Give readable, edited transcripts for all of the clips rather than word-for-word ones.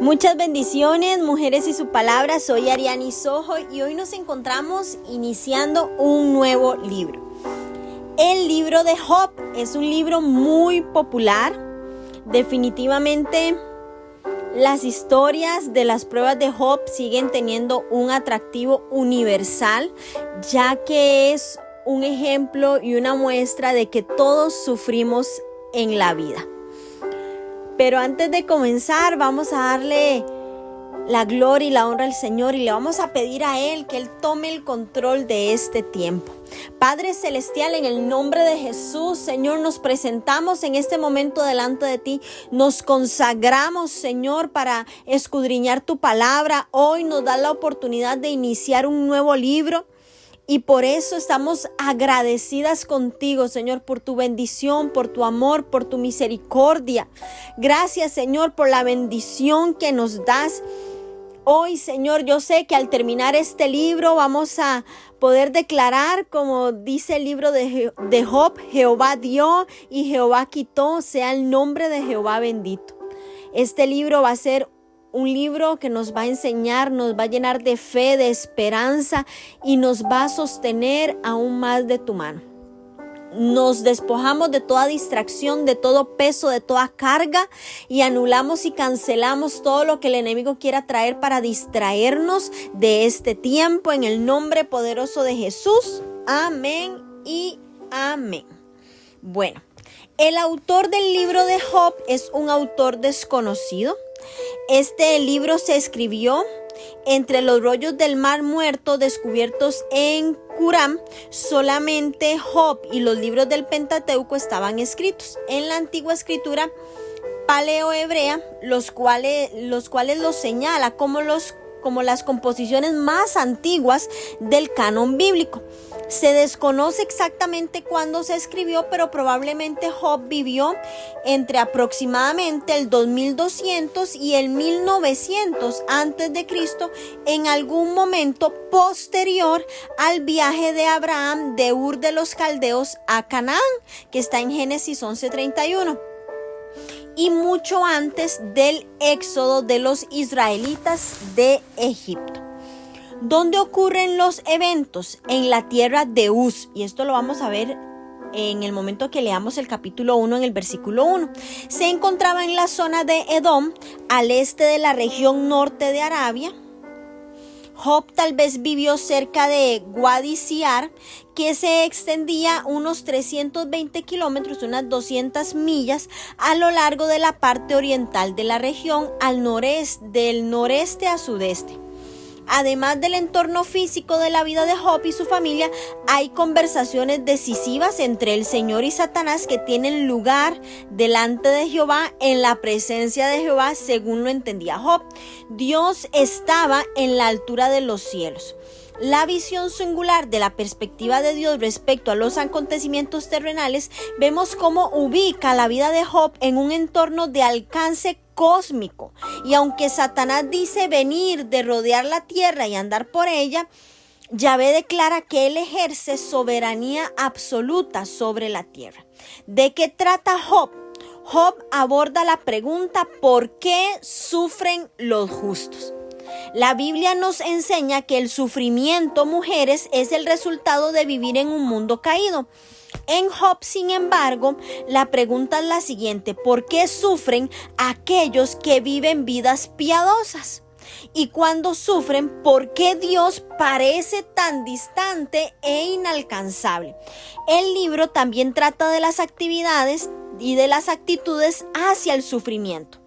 Muchas bendiciones, mujeres y su palabra. Soy Ariani Sojo y hoy nos encontramos iniciando un nuevo libro. El libro de Job es un libro muy popular. Definitivamente las historias de las pruebas de Job siguen teniendo un atractivo universal, ya que es un ejemplo y una muestra de que todos sufrimos en la vida. Pero antes de comenzar, vamos a darle la gloria y la honra al Señor y le vamos a pedir a Él que Él tome el control de este tiempo. Padre Celestial, en el nombre de Jesús, Señor, nos presentamos en este momento delante de ti. Nos consagramos, Señor, para escudriñar tu palabra. Hoy nos da la oportunidad de iniciar un nuevo libro. Y por eso estamos agradecidas contigo, Señor, por tu bendición, por tu amor, por tu misericordia. Gracias, Señor, por la bendición que nos das. Hoy, Señor, yo sé que al terminar este libro vamos a poder declarar, como dice el libro de Job, Jehová dio y Jehová quitó, sea el nombre de Jehová bendito. Este libro va a ser un libro que nos va a enseñar, nos va a llenar de fe, de esperanza y nos va a sostener aún más de tu mano. Nos despojamos de toda distracción, de todo peso, de toda carga y anulamos y cancelamos todo lo que el enemigo quiera traer para distraernos de este tiempo en el nombre poderoso de Jesús. Amén y amén. Bueno, el autor del libro de Job es un autor desconocido. Este libro se escribió entre los rollos del Mar Muerto descubiertos en Qumran. Solamente Job y los libros del Pentateuco estaban escritos en la antigua escritura paleohebrea, los cuales los señala como las composiciones más antiguas del canon bíblico. Se desconoce exactamente cuándo se escribió, pero probablemente Job vivió entre aproximadamente el 2200 y el 1900 antes de Cristo, en algún momento posterior al viaje de Abraham de Ur de los Caldeos a Canaán, que está en Génesis 11:31. Y mucho antes del éxodo de los israelitas de Egipto. ¿Dónde ocurren los eventos? En la tierra de Uz. Y esto lo vamos a ver en el momento que leamos el capítulo 1 en el versículo 1. Se encontraba en la zona de Edom, al este de la región norte de Arabia. Job tal vez vivió cerca de Wadi Siar, que se extendía unos 320 kilómetros, unas 200 millas, a lo largo de la parte oriental de la región, del noreste a sudeste. Además del entorno físico de la vida de Job y su familia, hay conversaciones decisivas entre el Señor y Satanás que tienen lugar delante de Jehová, en la presencia de Jehová, según lo entendía Job. Dios estaba en la altura de los cielos. La visión singular de la perspectiva de Dios respecto a los acontecimientos terrenales, vemos cómo ubica la vida de Job en un entorno de alcance cósmico. Y aunque Satanás dice venir de rodear la tierra y andar por ella, Yahvé declara que él ejerce soberanía absoluta sobre la tierra. ¿De qué trata Job? Job aborda la pregunta: ¿por qué sufren los justos? La Biblia nos enseña que el sufrimiento, mujeres, es el resultado de vivir en un mundo caído. En Job, sin embargo, la pregunta es la siguiente: ¿por qué sufren aquellos que viven vidas piadosas? Y cuando sufren, ¿por qué Dios parece tan distante e inalcanzable? El libro también trata de las actividades y de las actitudes hacia el sufrimiento.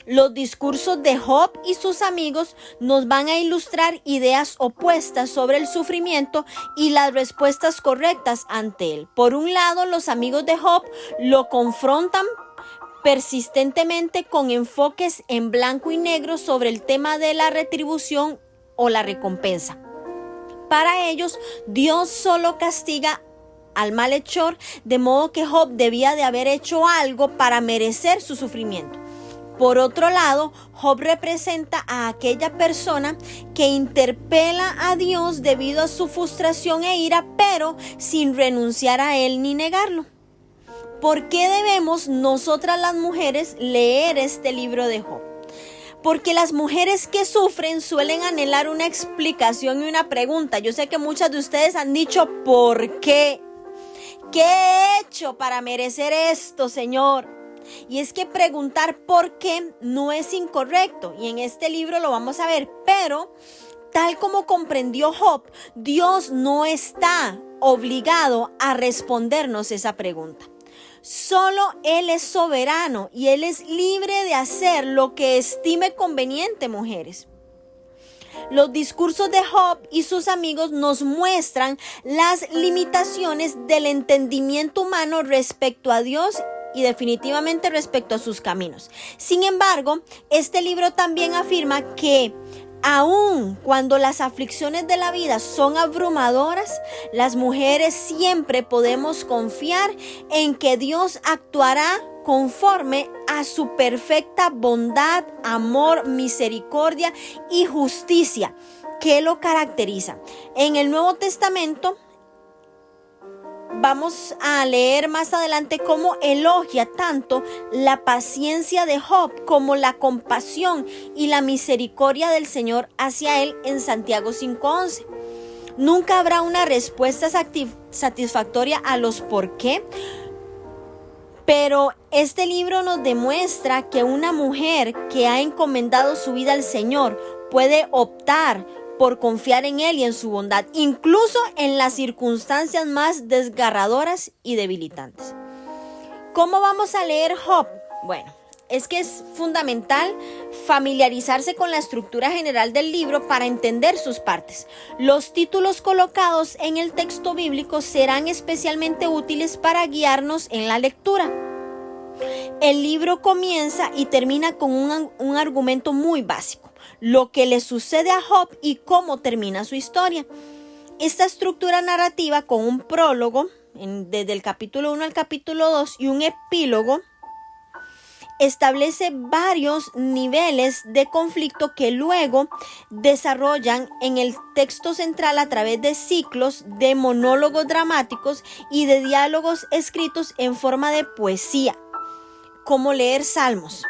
Los discursos de Job y sus amigos nos van a ilustrar ideas opuestas sobre el sufrimiento y las respuestas correctas ante él. Por un lado, los amigos de Job lo confrontan persistentemente con enfoques en blanco y negro sobre el tema de la retribución o la recompensa. Para ellos, Dios solo castiga al malhechor, de modo que Job debía de haber hecho algo para merecer su sufrimiento. Por otro lado, Job representa a aquella persona que interpela a Dios debido a su frustración e ira, pero sin renunciar a él ni negarlo. ¿Por qué debemos nosotras las mujeres leer este libro de Job? porque las mujeres que sufren suelen anhelar una explicación y una pregunta. Yo sé que muchas de ustedes han dicho, ¿por qué? ¿Qué he hecho para merecer esto, Señor? Y es que preguntar por qué no es incorrecto, y en este libro lo vamos a ver, pero tal como comprendió Job, Dios no está obligado a respondernos esa pregunta. Solo Él es soberano y Él es libre de hacer lo que estime conveniente, mujeres. Los discursos de Job y sus amigos nos muestran las limitaciones del entendimiento humano respecto a Dios y definitivamente respecto a sus caminos. Sin embargo, este libro también afirma que aun cuando las aflicciones de la vida son abrumadoras, las mujeres siempre podemos confiar en que Dios actuará conforme a su perfecta bondad, amor, misericordia y justicia que lo caracteriza. En el Nuevo Testamento vamos a leer más adelante cómo elogia tanto la paciencia de Job como la compasión y la misericordia del Señor hacia él en Santiago 5:11. Nunca habrá una respuesta satisfactoria a los por qué, pero este libro nos demuestra que una mujer que ha encomendado su vida al Señor puede optar por confiar en Él y en su bondad, incluso en las circunstancias más desgarradoras y debilitantes. ¿Cómo vamos a leer Job? Bueno, es que es fundamental familiarizarse con la estructura general del libro para entender sus partes. Los títulos colocados en el texto bíblico serán especialmente útiles para guiarnos en la lectura. El libro comienza y termina con un argumento muy básico: lo que le sucede a Job y cómo termina su historia. Esta estructura narrativa, con un prólogo desde el capítulo 1 al capítulo 2 y un epílogo, establece varios niveles de conflicto que luego desarrollan en el texto central a través de ciclos de monólogos dramáticos y de diálogos escritos en forma de poesía, como leer salmos.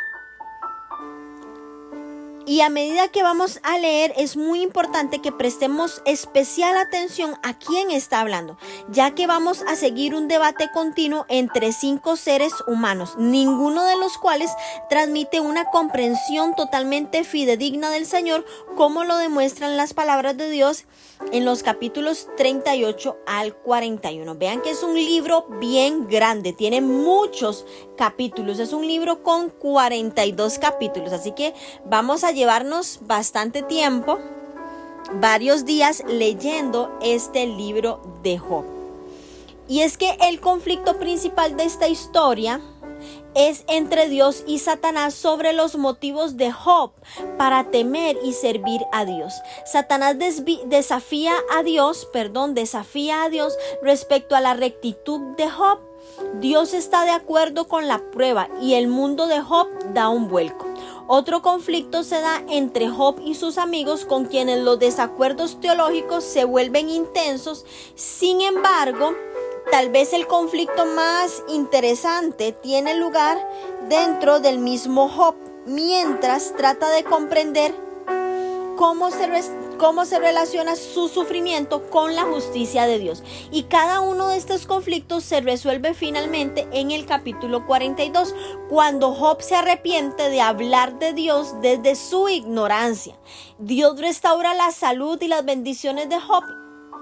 Y a medida que vamos a leer, es muy importante que prestemos especial atención a quién está hablando, ya que vamos a seguir un debate continuo entre 5 seres humanos, ninguno de los cuales transmite una comprensión totalmente fidedigna del Señor, como lo demuestran las palabras de Dios en los capítulos 38 al 41. Vean que es un libro bien grande, tiene muchos capítulos, es un libro con 42 capítulos, así que vamos a llevarnos bastante tiempo, varios días leyendo este libro de Job. Y es que el conflicto principal de esta historia es entre Dios y Satanás sobre los motivos de Job para temer y servir a Dios. Satanás desafía a Dios respecto a la rectitud de Job. Dios está de acuerdo con la prueba y el mundo de Job da un vuelco. Otro conflicto se da entre Job y sus amigos, con quienes los desacuerdos teológicos se vuelven intensos. Sin embargo, tal vez el conflicto más interesante tiene lugar dentro del mismo Job, mientras trata de comprender cómo se relaciona su sufrimiento con la justicia de Dios. Y cada uno de estos conflictos se resuelve finalmente en el capítulo 42, cuando Job se arrepiente de hablar de Dios desde su ignorancia. Dios restaura la salud y las bendiciones de Job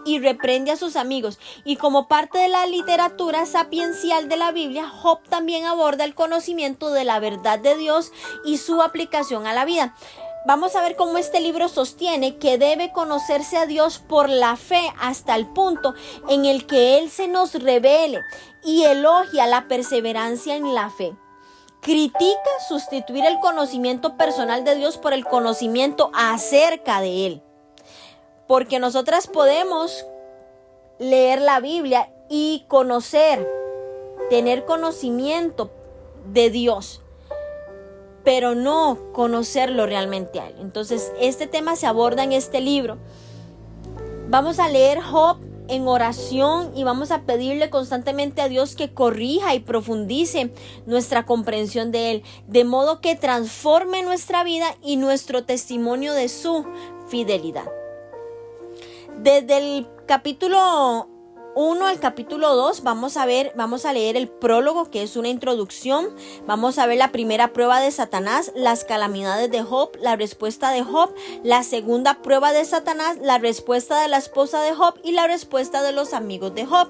y reprende a sus amigos. Y como parte de la literatura sapiencial de la Biblia, Job también aborda el conocimiento de la verdad de Dios y su aplicación a la vida. Vamos a ver cómo este libro sostiene que debe conocerse a Dios por la fe hasta el punto en el que Él se nos revele, y elogia la perseverancia en la fe. Critica sustituir el conocimiento personal de Dios por el conocimiento acerca de Él. Porque nosotras podemos leer la Biblia y tener conocimiento de Dios, pero no conocerlo realmente a Él. Entonces, este tema se aborda en este libro. Vamos a leer Job en oración y vamos a pedirle constantemente a Dios que corrija y profundice nuestra comprensión de Él, de modo que transforme nuestra vida y nuestro testimonio de su fidelidad. Desde el capítulo 1 al capítulo 2 vamos a leer el prólogo, que es una introducción. Vamos a ver la primera prueba de Satanás, las calamidades de Job, la respuesta de Job, la segunda prueba de Satanás, la respuesta de la esposa de Job y la respuesta de los amigos de Job.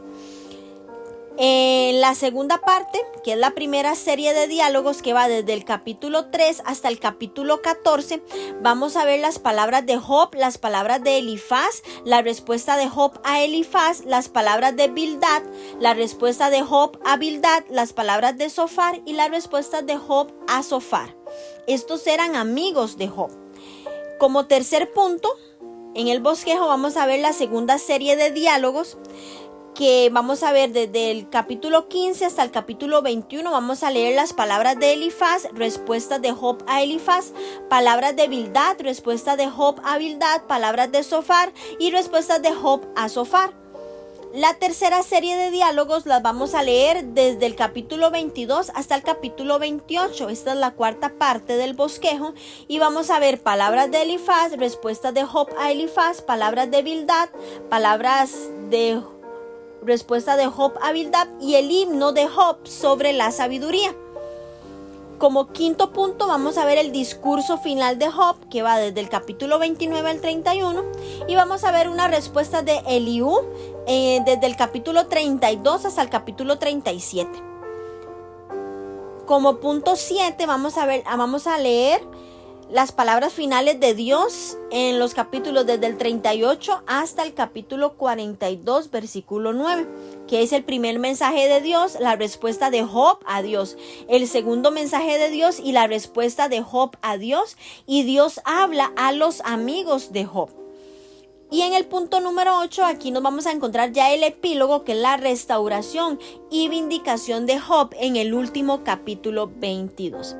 En la segunda parte, que es la primera serie de diálogos que va desde el capítulo 3 hasta el capítulo 14, vamos a ver las palabras de Job, las palabras de Elifaz, la respuesta de Job a Elifaz, las palabras de Bildad, la respuesta de Job a Bildad, las palabras de Zofar y la respuesta de Job a Zofar. Estos eran amigos de Job. Como tercer punto, en el bosquejo vamos a ver la segunda serie de diálogos, que vamos a ver desde el capítulo 15 hasta el capítulo 21. Vamos a leer las palabras de Elifaz, respuestas de Job a Elifaz, palabras de Bildad, respuestas de Job a Bildad, palabras de Zofar y respuestas de Job a Zofar. La tercera serie de diálogos las vamos a leer desde el capítulo 22 hasta el capítulo 28. Esta es la cuarta parte del bosquejo y vamos a ver palabras de Elifaz, respuestas de Job a Elifaz, palabras de Bildad, respuesta de Job a Bildad y el himno de Job sobre la sabiduría. Como quinto punto vamos a ver el discurso final de Job, que va desde el capítulo 29 al 31, y vamos a ver una respuesta de Eliú desde el capítulo 32 hasta el capítulo 37. Como punto 7 vamos a leer las palabras finales de Dios en los capítulos desde el 38 hasta el capítulo 42, versículo 9, que es el primer mensaje de Dios, la respuesta de Job a Dios, el segundo mensaje de Dios y la respuesta de Job a Dios, y Dios habla a los amigos de Job. Y en el punto número 8, aquí nos vamos a encontrar ya el epílogo, que es la restauración y vindicación de Job en el último capítulo 22.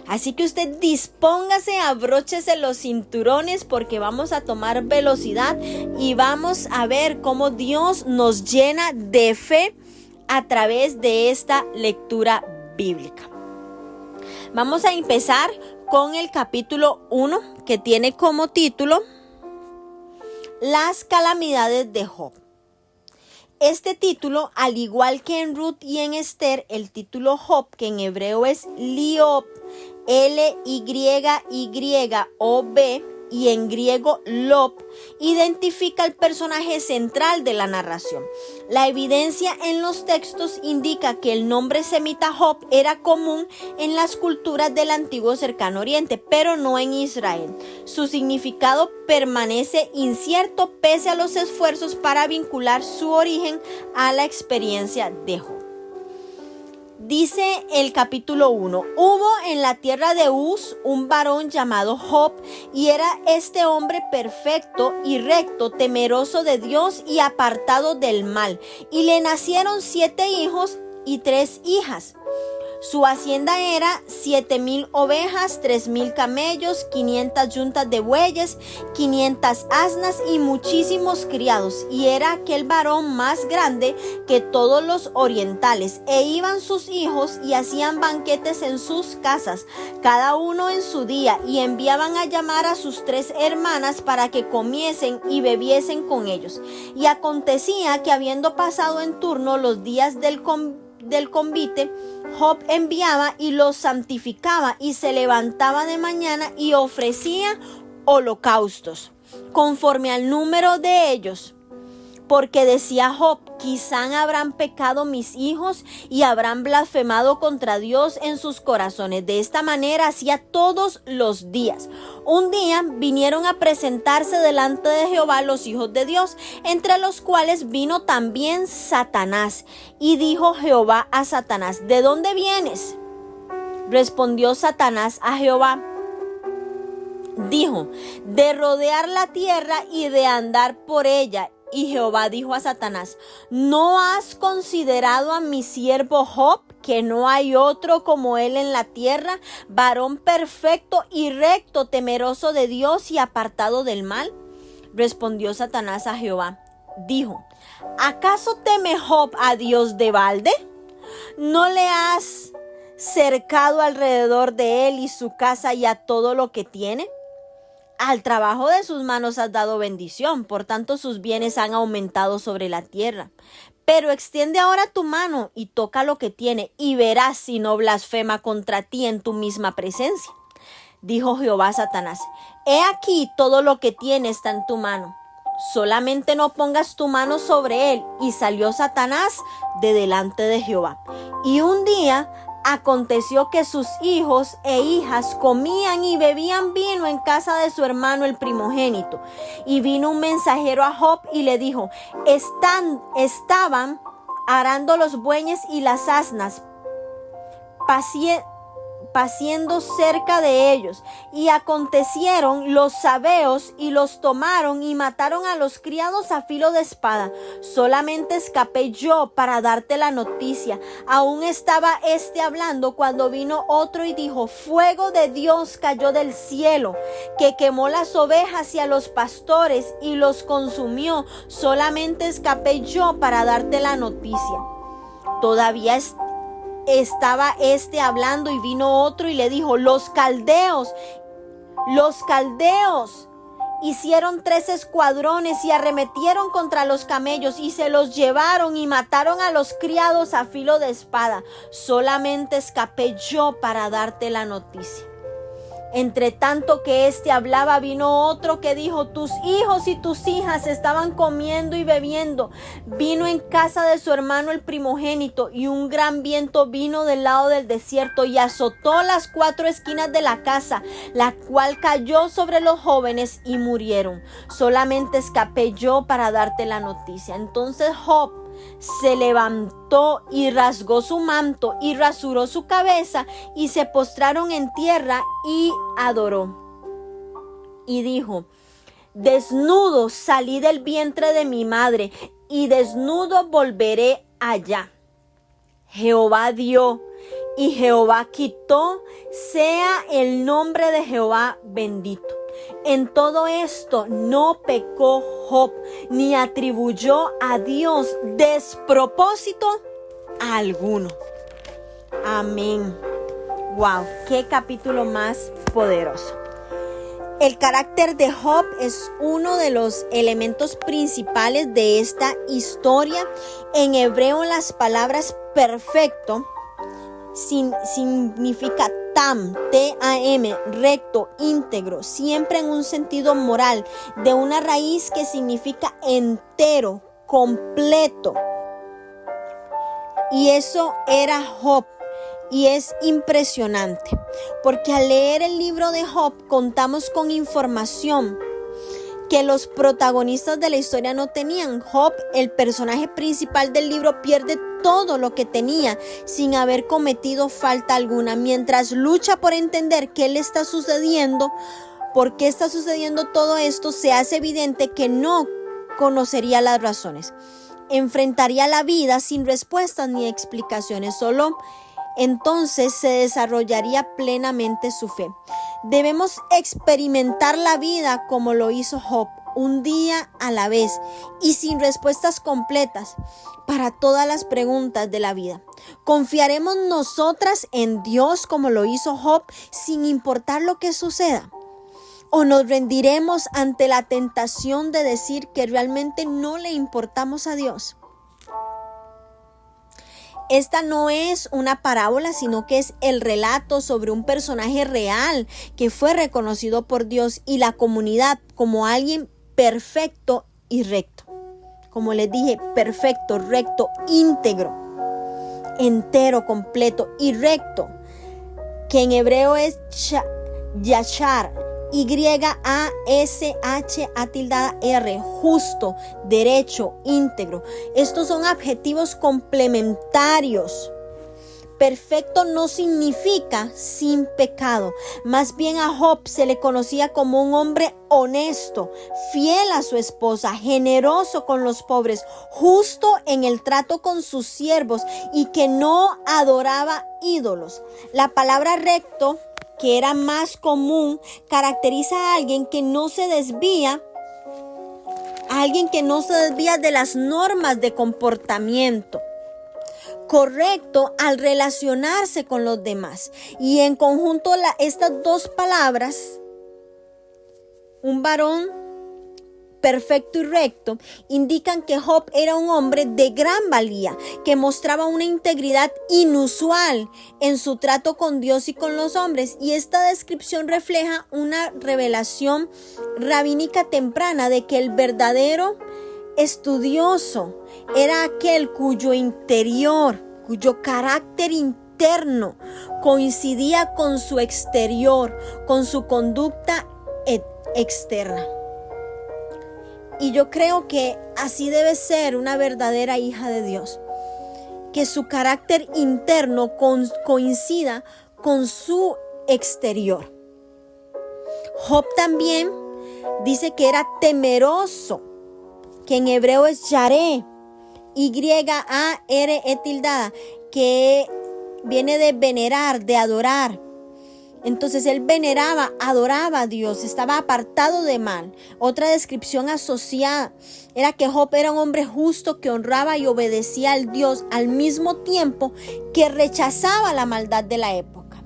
Así que usted dispóngase, abróchese los cinturones, porque vamos a tomar velocidad y vamos a ver cómo Dios nos llena de fe a través de esta lectura bíblica. Vamos a empezar con el capítulo 1, que tiene como título Las calamidades de Job. Este título, al igual que en Ruth y en Esther, el título Job, que en hebreo es Liob, L-Y-Y-O-B, y en griego Lob, identifica el personaje central de la narración. La evidencia en los textos indica que el nombre semita Job era común en las culturas del antiguo Cercano Oriente, pero no en Israel. Su significado permanece incierto pese a los esfuerzos para vincular su origen a la experiencia de Job. Dice el capítulo 1, hubo en la tierra de Uz un varón llamado Job, y era este hombre perfecto y recto, temeroso de Dios y apartado del mal, y le nacieron 7 hijos y 3 hijas. Su hacienda era 7,000 ovejas, 3,000 camellos, 500 yuntas de bueyes, 500 asnas y muchísimos criados. Y era aquel varón más grande que todos los orientales. E iban sus hijos y hacían banquetes en sus casas, cada uno en su día, y enviaban a llamar a sus 3 hermanas para que comiesen y bebiesen con ellos. Y acontecía que, habiendo pasado en turno los días del convite, Job enviaba y los santificaba, y se levantaba de mañana y ofrecía holocaustos conforme al número de ellos, porque decía Job: quizá habrán pecado mis hijos y habrán blasfemado contra Dios en sus corazones. De esta manera hacía todos los días. Un día vinieron a presentarse delante de Jehová los hijos de Dios, entre los cuales vino también Satanás. Y dijo Jehová a Satanás: ¿de dónde vienes? Respondió Satanás a Jehová. Dijo: de rodear la tierra y de andar por ella. Y Jehová dijo a Satanás: ¿no has considerado a mi siervo Job, que no hay otro como él en la tierra, varón perfecto y recto, temeroso de Dios y apartado del mal? Respondió Satanás a Jehová. Dijo: ¿Acaso teme Job a Dios de balde? ¿No le has cercado alrededor de él y su casa y a todo lo que tiene? Al trabajo de sus manos has dado bendición, por tanto sus bienes han aumentado sobre la tierra. Pero extiende ahora tu mano y toca lo que tiene, y verás si no blasfema contra ti en tu misma presencia. Dijo Jehová a Satanás: he aquí todo lo que tiene está en tu mano. Solamente no pongas tu mano sobre él. Y salió Satanás de delante de Jehová. Y un día aconteció que sus hijos e hijas comían y bebían vino en casa de su hermano el primogénito. Y vino un mensajero a Job y le dijo: estaban arando los bueyes y las asnas, paciendo cerca de ellos, y acontecieron los sabeos y los tomaron y mataron a los criados a filo de espada. Solamente escapé yo para darte la noticia. Aún estaba hablando cuando vino otro y dijo: fuego de Dios cayó del cielo, que quemó las ovejas y a los pastores y los consumió. Solamente escapé yo para darte la noticia. Todavía estaba hablando y vino otro y le dijo: los caldeos hicieron 3 escuadrones y arremetieron contra los camellos y se los llevaron y mataron a los criados a filo de espada. Solamente escapé yo para darte la noticia. Entre tanto que hablaba, vino otro que dijo: tus hijos y tus hijas estaban comiendo y bebiendo vino en casa de su hermano el primogénito, y un gran viento vino del lado del desierto y azotó las 4 esquinas de la casa, la cual cayó sobre los jóvenes y murieron. Solamente escapé yo para darte la noticia. Entonces Job se levantó y rasgó su manto y rasuró su cabeza, y se postraron en tierra y adoró. Y dijo: desnudo salí del vientre de mi madre, y desnudo volveré allá. Jehová dio y Jehová quitó, sea el nombre de Jehová bendito. En todo esto no pecó Job, ni atribuyó a Dios despropósito alguno. Amén. Wow, qué capítulo más poderoso. El carácter de Job es uno de los elementos principales de esta historia. En hebreo, las palabras perfecto significa tam, T-A-M, recto, íntegro, siempre en un sentido moral, de una raíz que significa entero, completo. Y eso era Job. Y es impresionante, porque al leer el libro de Job contamos con información que los protagonistas de la historia no tenían. Job, el personaje principal del libro, pierde todo lo que tenía sin haber cometido falta alguna. Mientras lucha por entender qué le está sucediendo, por qué está sucediendo todo esto, se hace evidente que no conocería las razones. Enfrentaría la vida sin respuestas ni explicaciones. Solo entonces se desarrollaría plenamente su fe. Debemos experimentar la vida como lo hizo Job, un día a la vez y sin respuestas completas para todas las preguntas de la vida. ¿Confiaremos nosotras en Dios como lo hizo Job sin importar lo que suceda? ¿O nos rendiremos ante la tentación de decir que realmente no le importamos a Dios? Esta no es una parábola, sino que es el relato sobre un personaje real que fue reconocido por Dios y la comunidad como alguien perfecto y recto. Como les dije, perfecto, recto, íntegro, entero, completo y recto, que en hebreo es yashar, Y-A-S-H-A-R, justo, derecho, íntegro. Estos son adjetivos complementarios. Perfecto no significa sin pecado. Más bien a Job se le conocía como un hombre honesto, fiel a su esposa, generoso con los pobres, justo en el trato con sus siervos y que no adoraba ídolos. La palabra recto, que era más común, caracteriza a alguien que no se desvía alguien que no se desvía de las normas de comportamiento correcto al relacionarse con los demás. Y en conjunto estas dos palabras, un varón perfecto y recto, indican que Job era un hombre de gran valía, que mostraba una integridad inusual en su trato con Dios y con los hombres. Y esta descripción refleja una revelación rabínica temprana de que el verdadero estudioso era aquel cuyo carácter interno coincidía con su exterior, con su conducta externa. Y yo creo que así debe ser una verdadera hija de Dios, que su carácter interno coincida con su exterior. Job también dice que era temeroso, que en hebreo es yareh, Y-A-R-E tildada, que viene de venerar, de adorar. Entonces él adoraba a Dios, estaba apartado de mal. Otra descripción asociada era que Job era un hombre justo que honraba y obedecía al Dios al mismo tiempo que rechazaba la maldad de la época.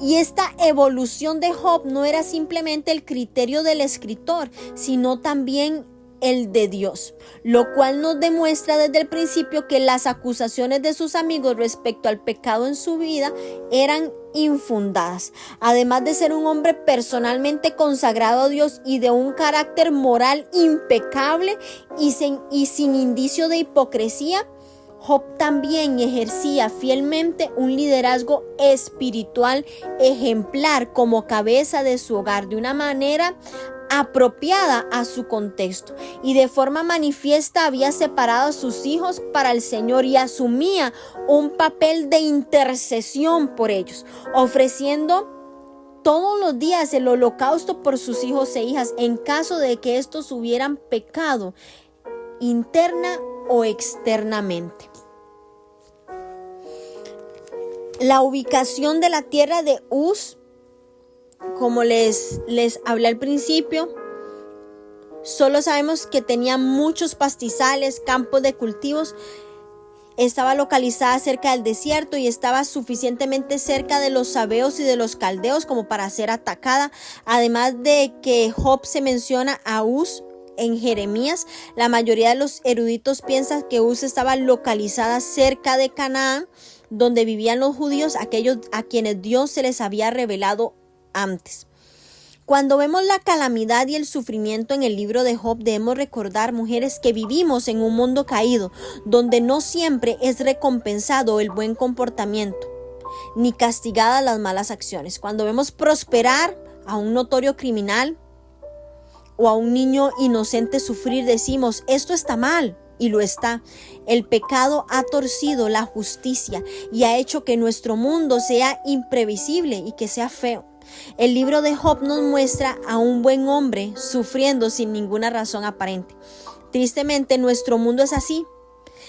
Y esta evolución de Job no era simplemente el criterio del escritor, sino también el de Dios, lo cual nos demuestra desde el principio que las acusaciones de sus amigos respecto al pecado en su vida eran infundadas. Además de ser un hombre personalmente consagrado a Dios y de un carácter moral impecable y sin indicio de hipocresía, Job también ejercía fielmente un liderazgo espiritual ejemplar como cabeza de su hogar de una manera apropiada a su contexto, y de forma manifiesta había separado a sus hijos para el Señor y asumía un papel de intercesión por ellos, ofreciendo todos los días el holocausto por sus hijos e hijas en caso de que estos hubieran pecado interna o externamente. La ubicación de la tierra de Uz, como les hablé al principio, solo sabemos que tenía muchos pastizales, campos de cultivos. Estaba localizada cerca del desierto y estaba suficientemente cerca de los sabeos y de los caldeos como para ser atacada. Además de que Job se menciona a Uz en Jeremías, la mayoría de los eruditos piensan que Uz estaba localizada cerca de Canaán, donde vivían los judíos, aquellos a quienes Dios se les había revelado antes. Cuando vemos la calamidad y el sufrimiento en el libro de Job, debemos recordar, mujeres, que vivimos en un mundo caído, donde no siempre es recompensado el buen comportamiento, ni castigadas las malas acciones. Cuando vemos prosperar a un notorio criminal o a un niño inocente sufrir, decimos, esto está mal. Y lo está. El pecado ha torcido la justicia y ha hecho que nuestro mundo sea imprevisible y que sea feo. El libro de Job nos muestra a un buen hombre sufriendo sin ninguna razón aparente. Tristemente, nuestro mundo es así.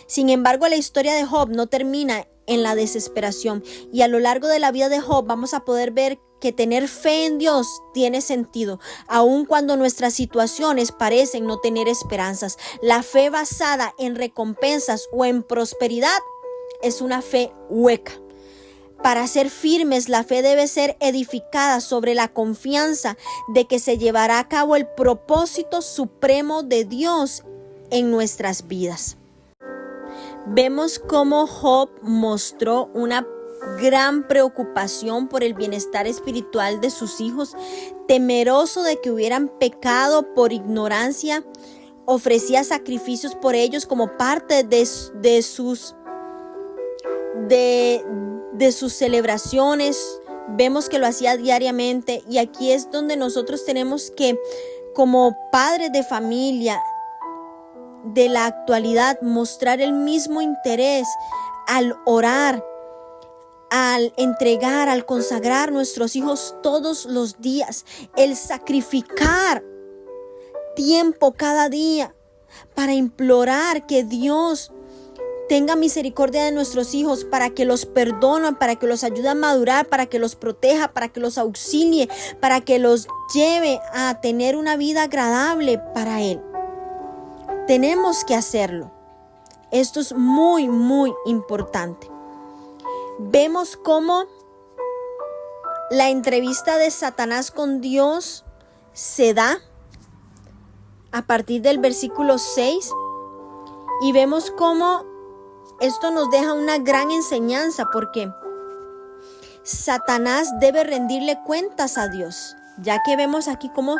Sin embargo, la historia de Job no termina en la desesperación, y a lo largo de la vida de Job vamos a poder ver que tener fe en Dios tiene sentido, aun cuando nuestras situaciones parecen no tener esperanzas. La fe basada en recompensas o en prosperidad es una fe hueca. Para ser firmes, la fe debe ser edificada sobre la confianza de que se llevará a cabo el propósito supremo de Dios en nuestras vidas. Vemos cómo Job mostró una gran preocupación por el bienestar espiritual de sus hijos, temeroso de que hubieran pecado por ignorancia. Ofrecía sacrificios por ellos como parte de sus celebraciones. Vemos que lo hacía diariamente, y aquí es donde nosotros tenemos que, como padres de familia de la actualidad, mostrar el mismo interés al orar, al entregar, al consagrar nuestros hijos todos los días, el sacrificar tiempo cada día para implorar que Dios tenga misericordia de nuestros hijos, para que los perdone, para que los ayude a madurar, para que los proteja, para que los auxilie, para que los lleve a tener una vida agradable para Él. tenemos que hacerlo. Esto es muy, muy importante. Vemos cómo la entrevista de Satanás con Dios se da a partir del versículo 6 y vemos cómo esto nos deja una gran enseñanza, porque Satanás debe rendirle cuentas a Dios, ya que vemos aquí cómo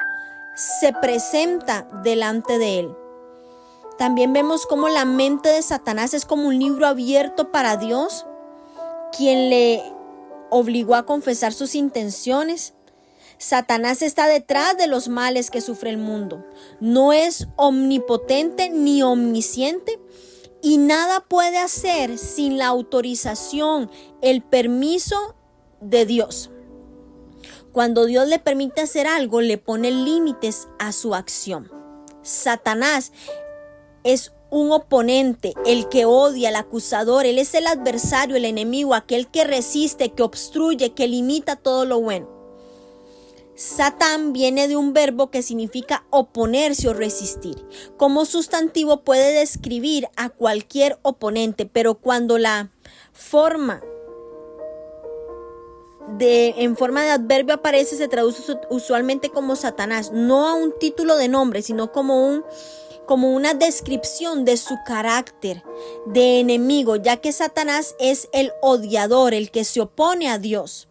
se presenta delante de él. También vemos cómo la mente de Satanás es como un libro abierto para Dios, quien le obligó a confesar sus intenciones. Satanás está detrás de los males que sufre el mundo. No es omnipotente ni omnisciente y nada puede hacer sin la autorización, el permiso de Dios. Cuando Dios le permite hacer algo, le pone límites a su acción. Satanás es un oponente, el que odia, el acusador. Él es el adversario, el enemigo, aquel que resiste, que obstruye, que limita todo lo bueno. Satán viene de un verbo que significa oponerse o resistir. Como sustantivo puede describir a cualquier oponente, pero cuando la forma en forma de adverbio aparece, se traduce usualmente como Satanás, no a un título de nombre, sino como una descripción de su carácter de enemigo, ya que Satanás es el odiador, el que se opone a Dios,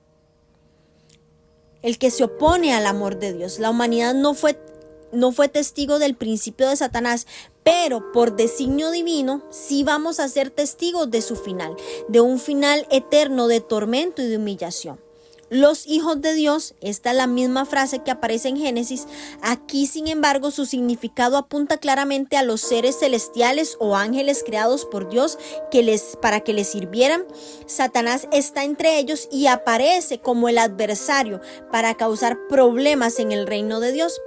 el que se opone al amor de Dios. La humanidad no fue testigo del principio de Satanás, pero por designio divino sí vamos a ser testigos de su final, de un final eterno de tormento y de humillación. Los hijos de Dios, esta es la misma frase que aparece en Génesis. Aquí, sin embargo, su significado apunta claramente a los seres celestiales o ángeles creados por Dios para que les sirvieran. Satanás está entre ellos y aparece como el adversario para causar problemas en el reino de Dios.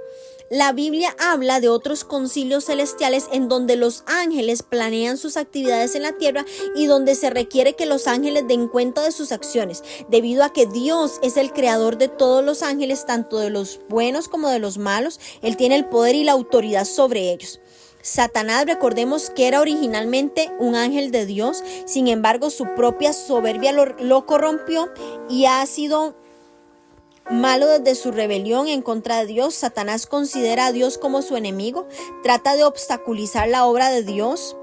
La Biblia habla de otros concilios celestiales en donde los ángeles planean sus actividades en la tierra y donde se requiere que los ángeles den cuenta de sus acciones, debido a que Dios es el creador de todos los ángeles, tanto de los buenos como de los malos. Él tiene el poder y la autoridad sobre ellos. Satanás, recordemos que era originalmente un ángel de Dios, sin embargo su propia soberbia lo corrompió y ha sido malo desde su rebelión en contra de Dios. Satanás considera a Dios como su enemigo, trata de obstaculizar la obra de Dios.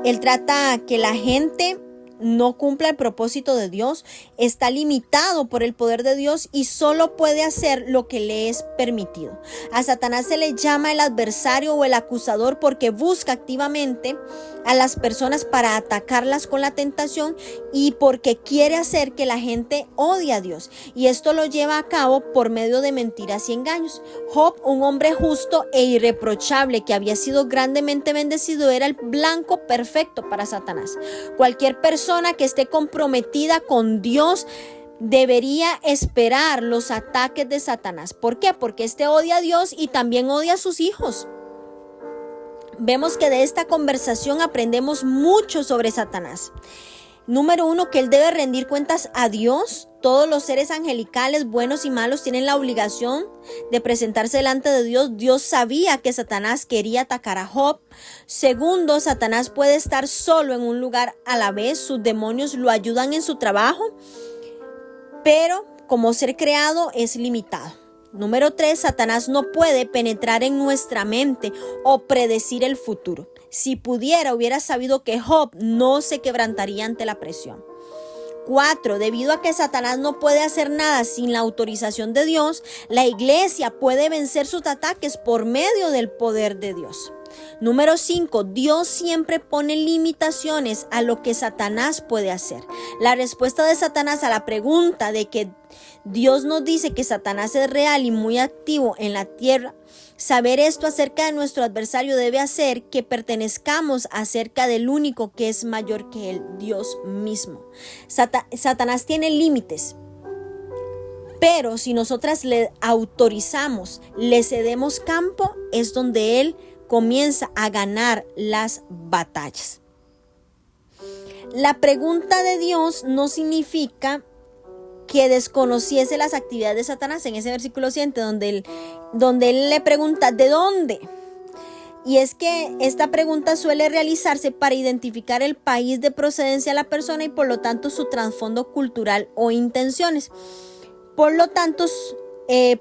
Él trata que la gente no cumpla el propósito de Dios, está limitado por el poder de Dios y solo puede hacer lo que le es permitido. A Satanás se le llama el adversario o el acusador porque busca activamente a las personas para atacarlas con la tentación y porque quiere hacer que la gente odie a Dios, y esto lo lleva a cabo por medio de mentiras y engaños. Job, un hombre justo e irreprochable que había sido grandemente bendecido, era el blanco perfecto para Satanás. Cualquier persona que esté comprometida con Dios debería esperar los ataques de Satanás. ¿Por qué? Porque este odia a Dios y también odia a sus hijos. Vemos que de esta conversación aprendemos mucho sobre Satanás. Número 1, que él debe rendir cuentas a Dios. Todos los seres angelicales, buenos y malos, tienen la obligación de presentarse delante de Dios. Dios sabía que Satanás quería atacar a Job. Segundo, Satanás puede estar solo en un lugar a la vez. Sus demonios lo ayudan en su trabajo, pero como ser creado es limitado. Número 3, Satanás no puede penetrar en nuestra mente o predecir el futuro. Si pudiera, hubiera sabido que Job no se quebrantaría ante la presión. 4, debido a que Satanás no puede hacer nada sin la autorización de Dios, la iglesia puede vencer sus ataques por medio del poder de Dios. Número 5, Dios siempre pone limitaciones a lo que Satanás puede hacer. La respuesta de Satanás a la pregunta de que Dios nos dice que Satanás es real y muy activo en la tierra. Saber esto acerca de nuestro adversario debe hacer que pertenezcamos acerca del único que es mayor que él, Dios mismo. Satanás tiene límites, pero si nosotras le autorizamos, le cedemos campo, es donde él comienza a ganar las batallas. La pregunta de Dios no significa que desconociese las actividades de Satanás. En ese versículo 7, donde él le pregunta ¿de dónde? Y es que esta pregunta suele realizarse para identificar el país de procedencia de la persona y por lo tanto su trasfondo cultural o intenciones. Por lo tanto,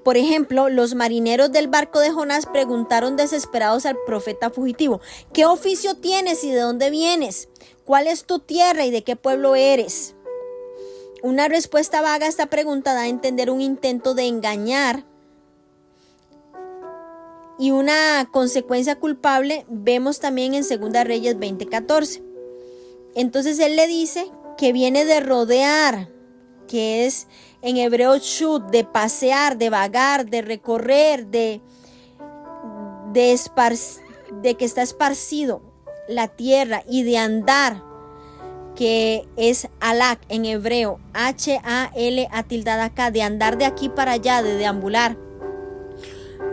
por ejemplo, los marineros del barco de Jonás preguntaron desesperados al profeta fugitivo: ¿qué oficio tienes y de dónde vienes? ¿Cuál es tu tierra y de qué pueblo eres? Una respuesta vaga a esta pregunta da a entender un intento de engañar y una consecuencia culpable vemos también en 2 Reyes 20:14. Entonces él le dice que viene de rodear, que es en hebreo shut, de pasear, de vagar, de recorrer, de que está esparcido la tierra, y de andar, que es alak en hebreo, H-A-L atildada K, de andar de aquí para allá, de deambular.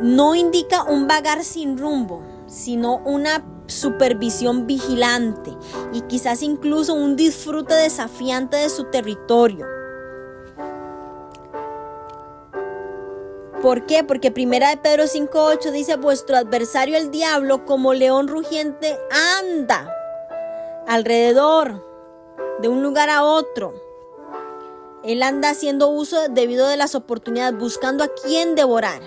No indica un vagar sin rumbo, sino una supervisión vigilante y quizás incluso un disfrute desafiante de su territorio. ¿Por qué? Porque 1 Pedro 5:8 dice: vuestro adversario el diablo, como león rugiente, anda alrededor de un lugar a otro. Él anda haciendo uso debido de las oportunidades, buscando a quien devorar.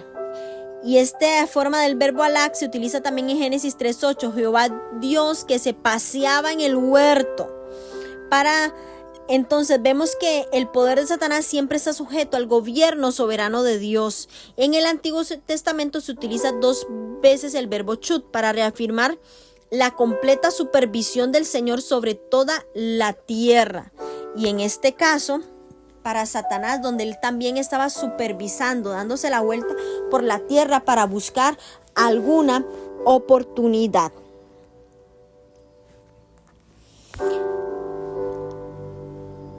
Y esta forma del verbo alak se utiliza también en Génesis 3:8, Jehová Dios que se paseaba en el huerto. Entonces vemos que el poder de Satanás siempre está sujeto al gobierno soberano de Dios. En el Antiguo Testamento se utiliza 2 veces el verbo chut para reafirmar la completa supervisión del Señor sobre toda la tierra. Y en este caso, para Satanás, donde él también estaba supervisando, dándose la vuelta por la tierra para buscar alguna oportunidad.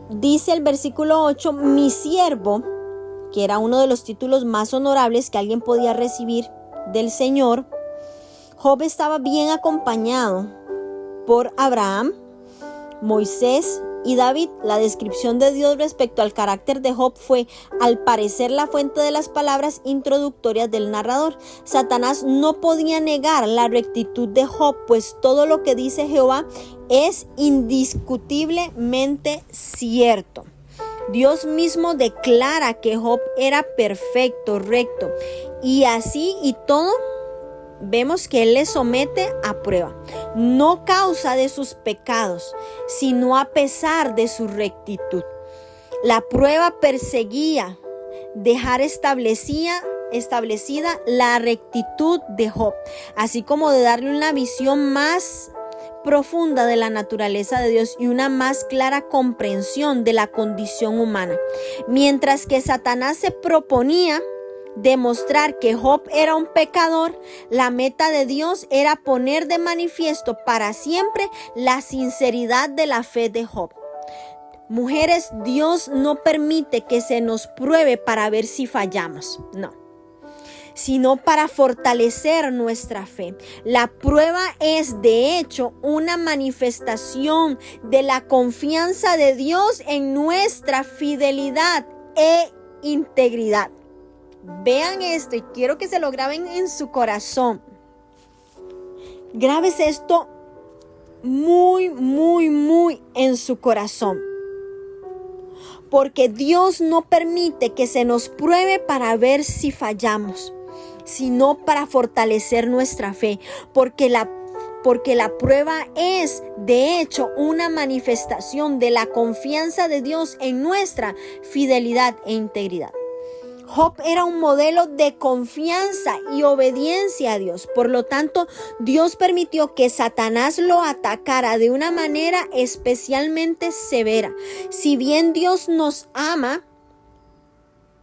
Dice el versículo 8, mi siervo, que era uno de los títulos más honorables que alguien podía recibir del Señor. Job estaba bien acompañado por Abraham, Moisés y David. La descripción de Dios respecto al carácter de Job fue, al parecer, la fuente de las palabras introductorias del narrador. Satanás no podía negar la rectitud de Job, pues todo lo que dice Jehová es indiscutiblemente cierto. Dios mismo declara que Job era perfecto, recto, y así y todo vemos que él le somete a prueba, no a causa de sus pecados, sino a pesar de su rectitud. La prueba perseguía dejar establecida la rectitud de Job, así como de darle una visión más profunda de la naturaleza de Dios y una más clara comprensión de la condición humana. Mientras que Satanás se proponía demostrar que Job era un pecador, la meta de Dios era poner de manifiesto para siempre la sinceridad de la fe de Job. Mujeres, Dios no permite que se nos pruebe para ver si fallamos, no, sino para fortalecer nuestra fe. La prueba es, de hecho, una manifestación de la confianza de Dios en nuestra fidelidad e integridad. Vean esto y quiero que se lo graben en su corazón. Grábese esto muy, muy, muy en su corazón. Porque Dios no permite que se nos pruebe para ver si fallamos, sino para fortalecer nuestra fe. Porque la prueba es, de hecho, una manifestación de la confianza de Dios en nuestra fidelidad e integridad. Job era un modelo de confianza y obediencia a Dios. Por lo tanto, Dios permitió que Satanás lo atacara de una manera especialmente severa. Si bien Dios nos ama,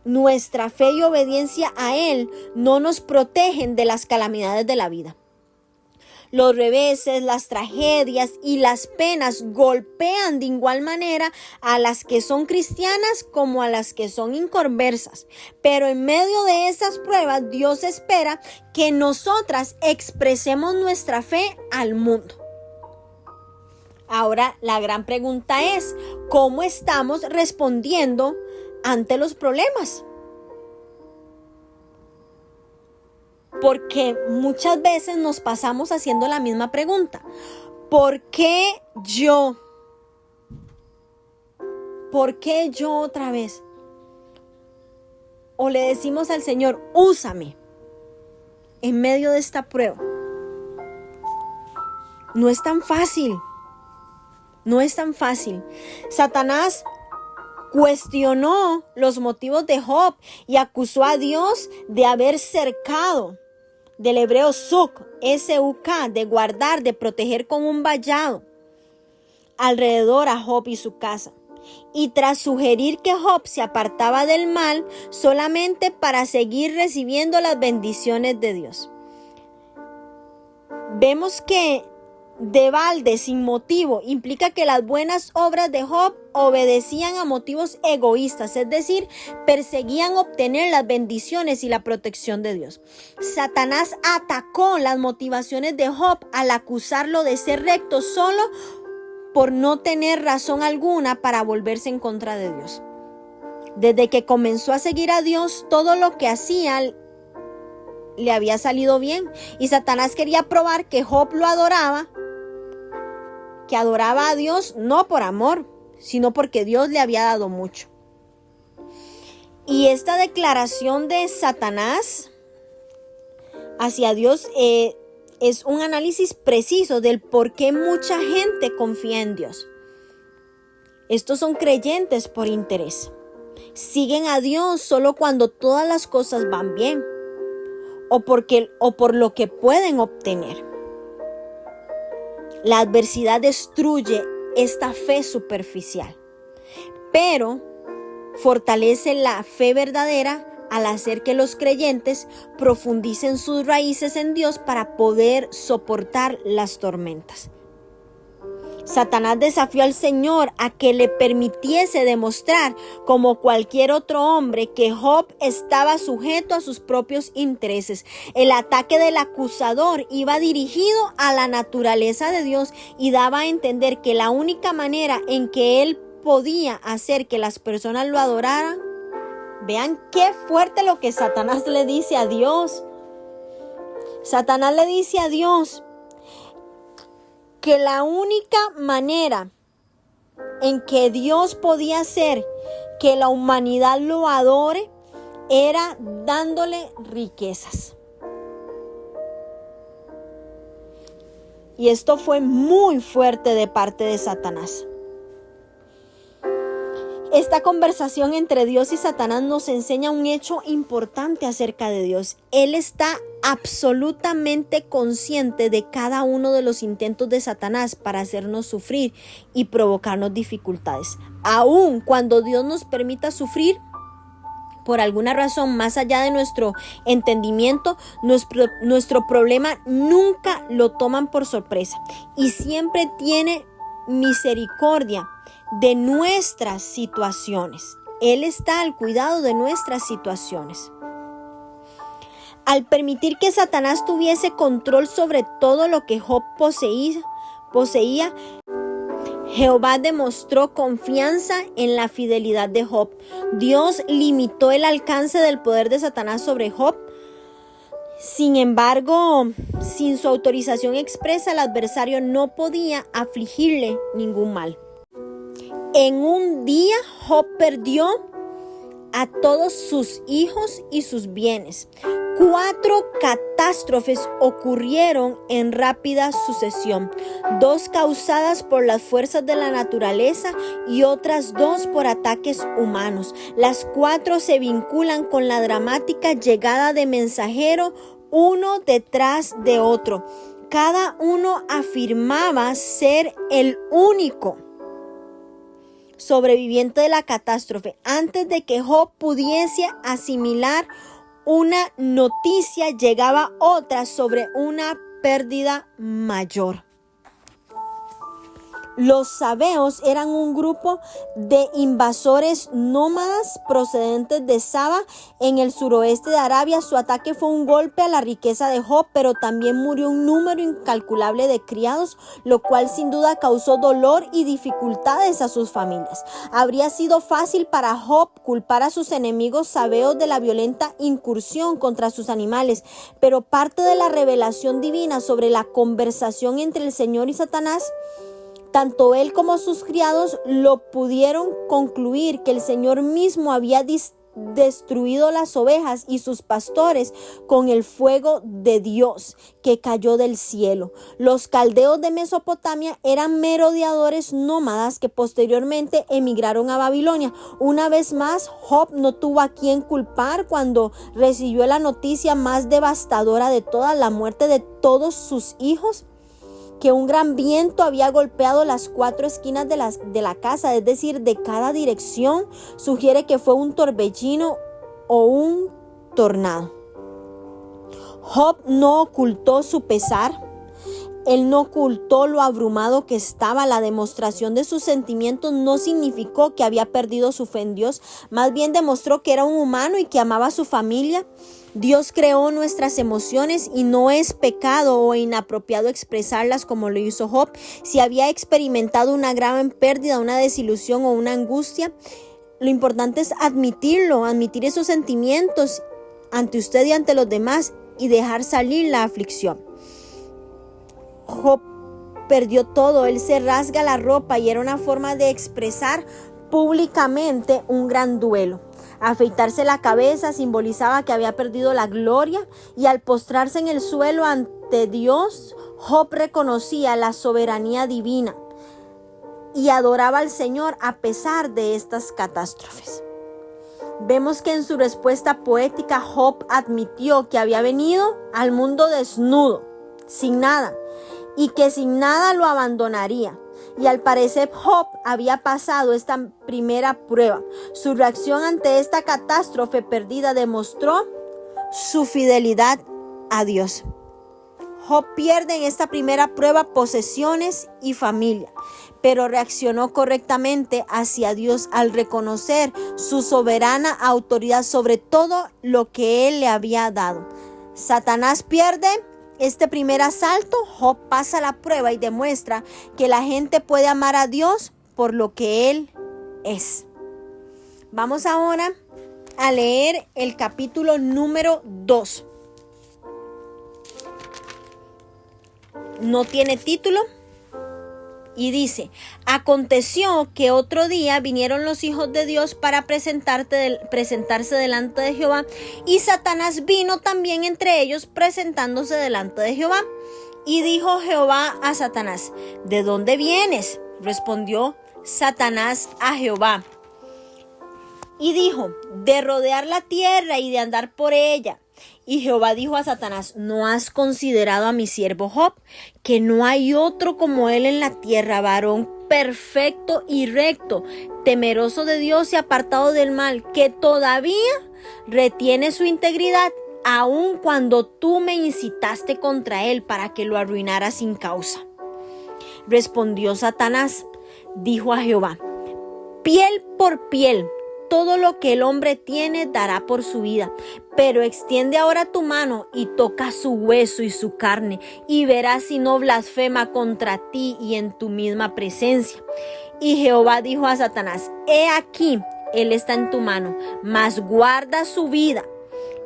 nuestra fe y obediencia a Él no nos protegen de las calamidades de la vida. Los reveses, las tragedias y las penas golpean de igual manera a las que son cristianas como a las que son inconversas. Pero en medio de esas pruebas, Dios espera que nosotras expresemos nuestra fe al mundo. Ahora, la gran pregunta es, ¿cómo estamos respondiendo ante los problemas? porque muchas veces nos pasamos haciendo la misma pregunta. ¿Por qué yo? ¿Por qué yo otra vez? O le decimos al Señor, úsame en medio de esta prueba. No es tan fácil. No es tan fácil. Satanás cuestionó los motivos de Job y acusó a Dios de haber cercado, del hebreo suk, S-U-K, de guardar, de proteger con un vallado alrededor a Job y su casa. Y tras sugerir que Job se apartaba del mal solamente para seguir recibiendo las bendiciones de Dios. Vemos que de balde, sin motivo, implica que las buenas obras de Job obedecían a motivos egoístas, es decir, perseguían obtener las bendiciones y la protección de Dios. Satanás atacó las motivaciones de Job al acusarlo de ser recto solo por no tener razón alguna para volverse en contra de Dios. Desde que comenzó a seguir a Dios, todo lo que hacía le había salido bien, y Satanás quería probar que Job lo adoraba, que adoraba a Dios no por amor, sino porque Dios le había dado mucho. Y esta declaración de Satanás hacia Dios es un análisis preciso del por qué mucha gente confía en Dios. Estos son creyentes por interés. Siguen a Dios solo cuando todas las cosas van bien o por lo que pueden obtener. La adversidad destruye esta fe superficial, pero fortalece la fe verdadera al hacer que los creyentes profundicen sus raíces en Dios para poder soportar las tormentas. Satanás desafió al Señor a que le permitiese demostrar, como cualquier otro hombre, que Job estaba sujeto a sus propios intereses. El ataque del acusador iba dirigido a la naturaleza de Dios y daba a entender que la única manera en que él podía hacer que las personas lo adoraran. Vean qué fuerte lo que Satanás le dice a Dios. Satanás le dice a Dios que la única manera en que Dios podía hacer que la humanidad lo adore era dándole riquezas. Y esto fue muy fuerte de parte de Satanás. Esta conversación entre Dios y Satanás nos enseña un hecho importante acerca de Dios. Él está absolutamente consciente de cada uno de los intentos de Satanás para hacernos sufrir y provocarnos dificultades. Aun cuando Dios nos permita sufrir, por alguna razón más allá de nuestro entendimiento, nuestro problema nunca lo toman por sorpresa y siempre tiene misericordia de nuestras situaciones. Él está al cuidado de nuestras situaciones. Al permitir que Satanás tuviese control sobre todo lo que Job poseía, Jehová demostró confianza en la fidelidad de Job. Dios limitó el alcance del poder de Satanás sobre Job. Sin embargo, sin su autorización expresa, el adversario no podía afligirle ningún mal. En un día, Job perdió a todos sus hijos y sus bienes. 4 catástrofes ocurrieron en rápida sucesión, 2 causadas por las fuerzas de la naturaleza y otras 2 por ataques humanos. Las 4 se vinculan con la dramática llegada de mensajero uno detrás de otro. Cada uno afirmaba ser el único sobreviviente de la catástrofe. Antes de que Job pudiese asimilar una noticia, llegaba otra sobre una pérdida mayor. Los sabeos eran un grupo de invasores nómadas procedentes de Saba en el suroeste de Arabia. Su ataque fue un golpe a la riqueza de Job, pero también murió un número incalculable de criados, lo cual sin duda causó dolor y dificultades a sus familias. Habría sido fácil para Job culpar a sus enemigos sabeos de la violenta incursión contra sus animales, pero parte de la revelación divina sobre la conversación entre el Señor y Satanás, tanto él como sus criados lo pudieron concluir que el Señor mismo había destruido las ovejas y sus pastores con el fuego de Dios que cayó del cielo. Los caldeos de Mesopotamia eran merodeadores nómadas que posteriormente emigraron a Babilonia. Una vez más, Job no tuvo a quien culpar cuando recibió la noticia más devastadora de todas, la muerte de todos sus hijos, que un gran viento había golpeado las 4 esquinas de la casa, es decir, de cada dirección. Sugiere que fue un torbellino o un tornado. Job no ocultó su pesar. Él no ocultó lo abrumado que estaba. La demostración de sus sentimientos no significó que había perdido su fe en Dios. Más bien demostró que era un humano y que amaba a su familia. Dios creó nuestras emociones y no es pecado o inapropiado expresarlas como lo hizo Job. Si había experimentado una grave pérdida, una desilusión o una angustia, lo importante es admitirlo, admitir esos sentimientos ante usted y ante los demás y dejar salir la aflicción. Job perdió todo, él se rasga la ropa y era una forma de expresar públicamente un gran duelo. Afeitarse la cabeza simbolizaba que había perdido la gloria, y al postrarse en el suelo ante Dios, Job reconocía la soberanía divina y adoraba al Señor a pesar de estas catástrofes. Vemos que en su respuesta poética Job admitió que había venido al mundo desnudo, sin nada, y que sin nada lo abandonaría. Y al parecer Job había pasado esta primera prueba. Su reacción ante esta catástrofe perdida demostró su fidelidad a Dios. Job pierde en esta primera prueba posesiones y familia, pero reaccionó correctamente hacia Dios al reconocer su soberana autoridad sobre todo lo que él le había dado. Satanás pierde este primer asalto. Job pasa la prueba y demuestra que la gente puede amar a Dios por lo que Él es. Vamos ahora a leer el capítulo número 2. No tiene título. Y dice: aconteció que otro día vinieron los hijos de Dios para presentarse delante de Jehová, y Satanás vino también entre ellos presentándose delante de Jehová. Y dijo Jehová a Satanás: ¿de dónde vienes? Respondió Satanás a Jehová y dijo: de rodear la tierra y de andar por ella. Y Jehová dijo a Satanás: ¿no has considerado a mi siervo Job, que no hay otro como él en la tierra, varón perfecto y recto, temeroso de Dios y apartado del mal, que todavía retiene su integridad, aun cuando tú me incitaste contra él para que lo arruinara sin causa? Respondió Satanás, dijo a Jehová: piel por piel, todo lo que el hombre tiene dará por su vida, pero extiende ahora tu mano y toca su hueso y su carne, y verás si no blasfema contra ti y en tu misma presencia. Y Jehová dijo a Satanás: he aquí, él está en tu mano, mas guarda su vida.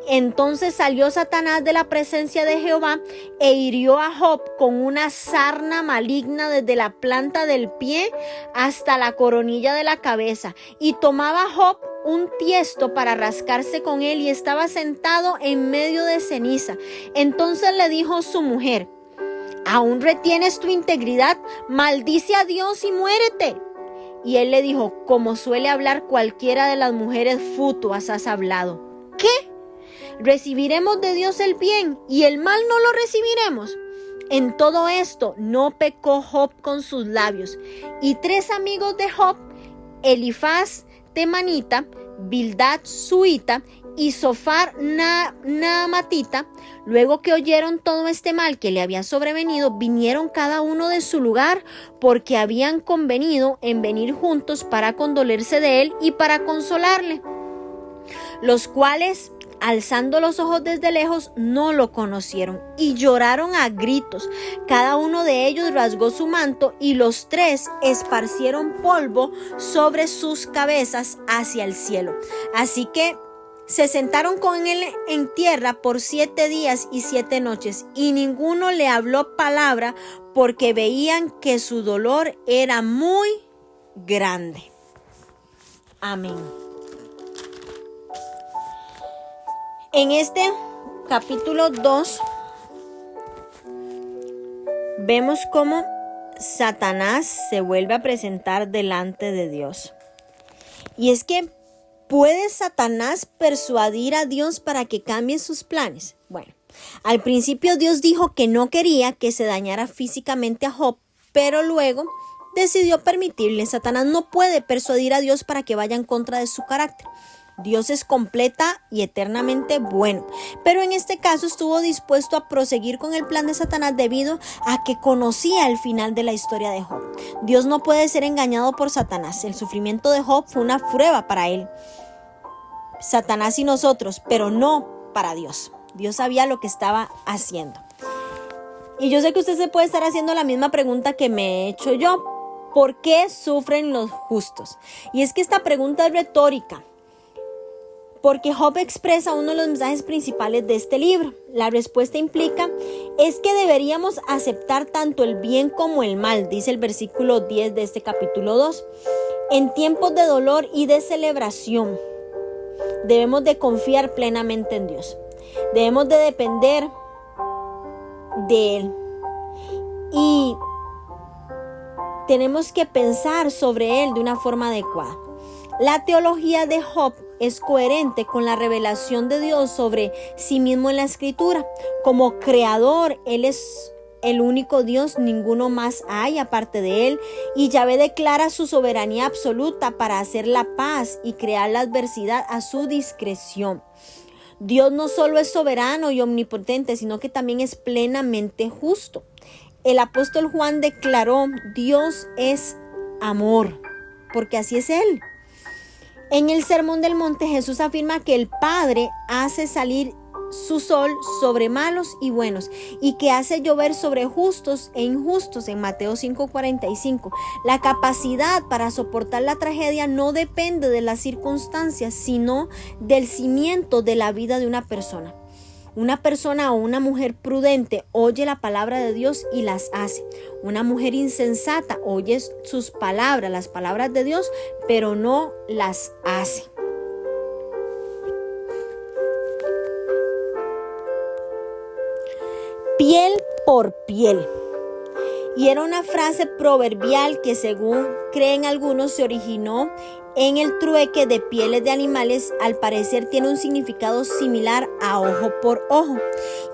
Entonces salió Satanás de la presencia de Jehová e hirió a Job con una sarna maligna desde la planta del pie hasta la coronilla de la cabeza. Y tomaba Job un tiesto para rascarse con él, y estaba sentado en medio de ceniza. Entonces le dijo su mujer: ¿aún retienes tu integridad? Maldice a Dios y muérete. Y él le dijo: como suele hablar cualquiera de las mujeres fútuas has hablado. ¿Qué? ¿Recibiremos de Dios el bien y el mal no lo recibiremos? En todo esto no pecó Job con sus labios. Y 3 amigos de Job, Elifaz temanita, Bildad suita y Zofar Naamatita, luego que oyeron todo este mal que le había sobrevenido, vinieron cada uno de su lugar, porque habían convenido en venir juntos para condolerse de él y para consolarle, los cuales, alzando los ojos desde lejos, no lo conocieron y lloraron a gritos. Cada uno de ellos rasgó su manto y los tres esparcieron polvo sobre sus cabezas hacia el cielo. Así que se sentaron con él en tierra por 7 días y 7 noches, y ninguno le habló palabra, porque veían que su dolor era muy grande. Amén. En este capítulo 2 vemos cómo Satanás se vuelve a presentar delante de Dios. Y es que, ¿puede Satanás persuadir a Dios para que cambie sus planes? Bueno, al principio Dios dijo que no quería que se dañara físicamente a Job, pero luego decidió permitirle. Satanás no puede persuadir a Dios para que vaya en contra de su carácter. Dios es completa y eternamente bueno, pero en este caso estuvo dispuesto a proseguir con el plan de Satanás debido a que conocía el final de la historia de Job. Dios no puede ser engañado por Satanás. El sufrimiento de Job fue una prueba para él, Satanás y nosotros, pero no para Dios. Dios sabía lo que estaba haciendo. Y yo sé que usted se puede estar haciendo la misma pregunta que me he hecho yo. ¿Por qué sufren los justos? Y es que esta pregunta es retórica, porque Job expresa uno de los mensajes principales de este libro. La respuesta implica es que deberíamos aceptar tanto el bien como el mal, dice el versículo 10 de este capítulo 2. En tiempos de dolor y de celebración, debemos de confiar plenamente en Dios. Debemos de depender de Él. Y tenemos que pensar sobre Él de una forma adecuada. La teología de Job es coherente con la revelación de Dios sobre sí mismo en la Escritura. Como creador, Él es el único Dios, ninguno más hay aparte de Él. Y Yahvé declara su soberanía absoluta para hacer la paz y crear la adversidad a su discreción. Dios no solo es soberano y omnipotente, sino que también es plenamente justo. El apóstol Juan declaró: Dios es amor, porque así es Él. En el Sermón del Monte, Jesús afirma que el Padre hace salir su sol sobre malos y buenos, y que hace llover sobre justos e injustos, en Mateo 5:45. La capacidad para soportar la tragedia no depende de las circunstancias, sino del cimiento de la vida de una persona. Una persona o una mujer prudente oye la palabra de Dios y las hace. Una mujer insensata oye sus palabras, las palabras de Dios, pero no las hace. Piel por piel. Y era una frase proverbial que, según creen algunos, se originó en el trueque de pieles de animales. Al parecer tiene un significado similar a ojo por ojo,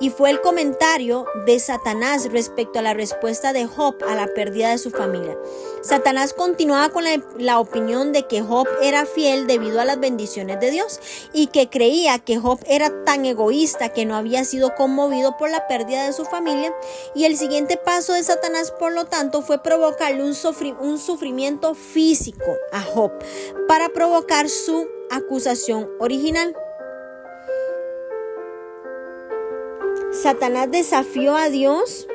y fue el comentario de Satanás respecto a la respuesta de Job a la pérdida de su familia. Satanás continuaba con la opinión de que Job era fiel debido a las bendiciones de Dios, y que creía que Job era tan egoísta que no había sido conmovido por la pérdida de su familia. Y el siguiente paso de Satanás, por lo tanto, fue provocarle un sufrimiento físico a Job para provocar su acusación original. Satanás desafió a Dios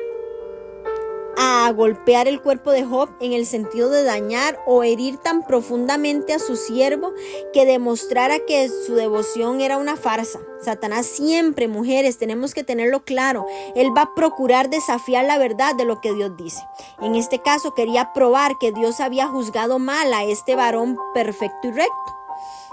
a golpear el cuerpo de Job en el sentido de dañar o herir tan profundamente a su siervo que demostrara que su devoción era una farsa. Satanás siempre, mujeres, tenemos que tenerlo claro, él va a procurar desafiar la verdad de lo que Dios dice. En este caso quería probar que Dios había juzgado mal a este varón perfecto y recto.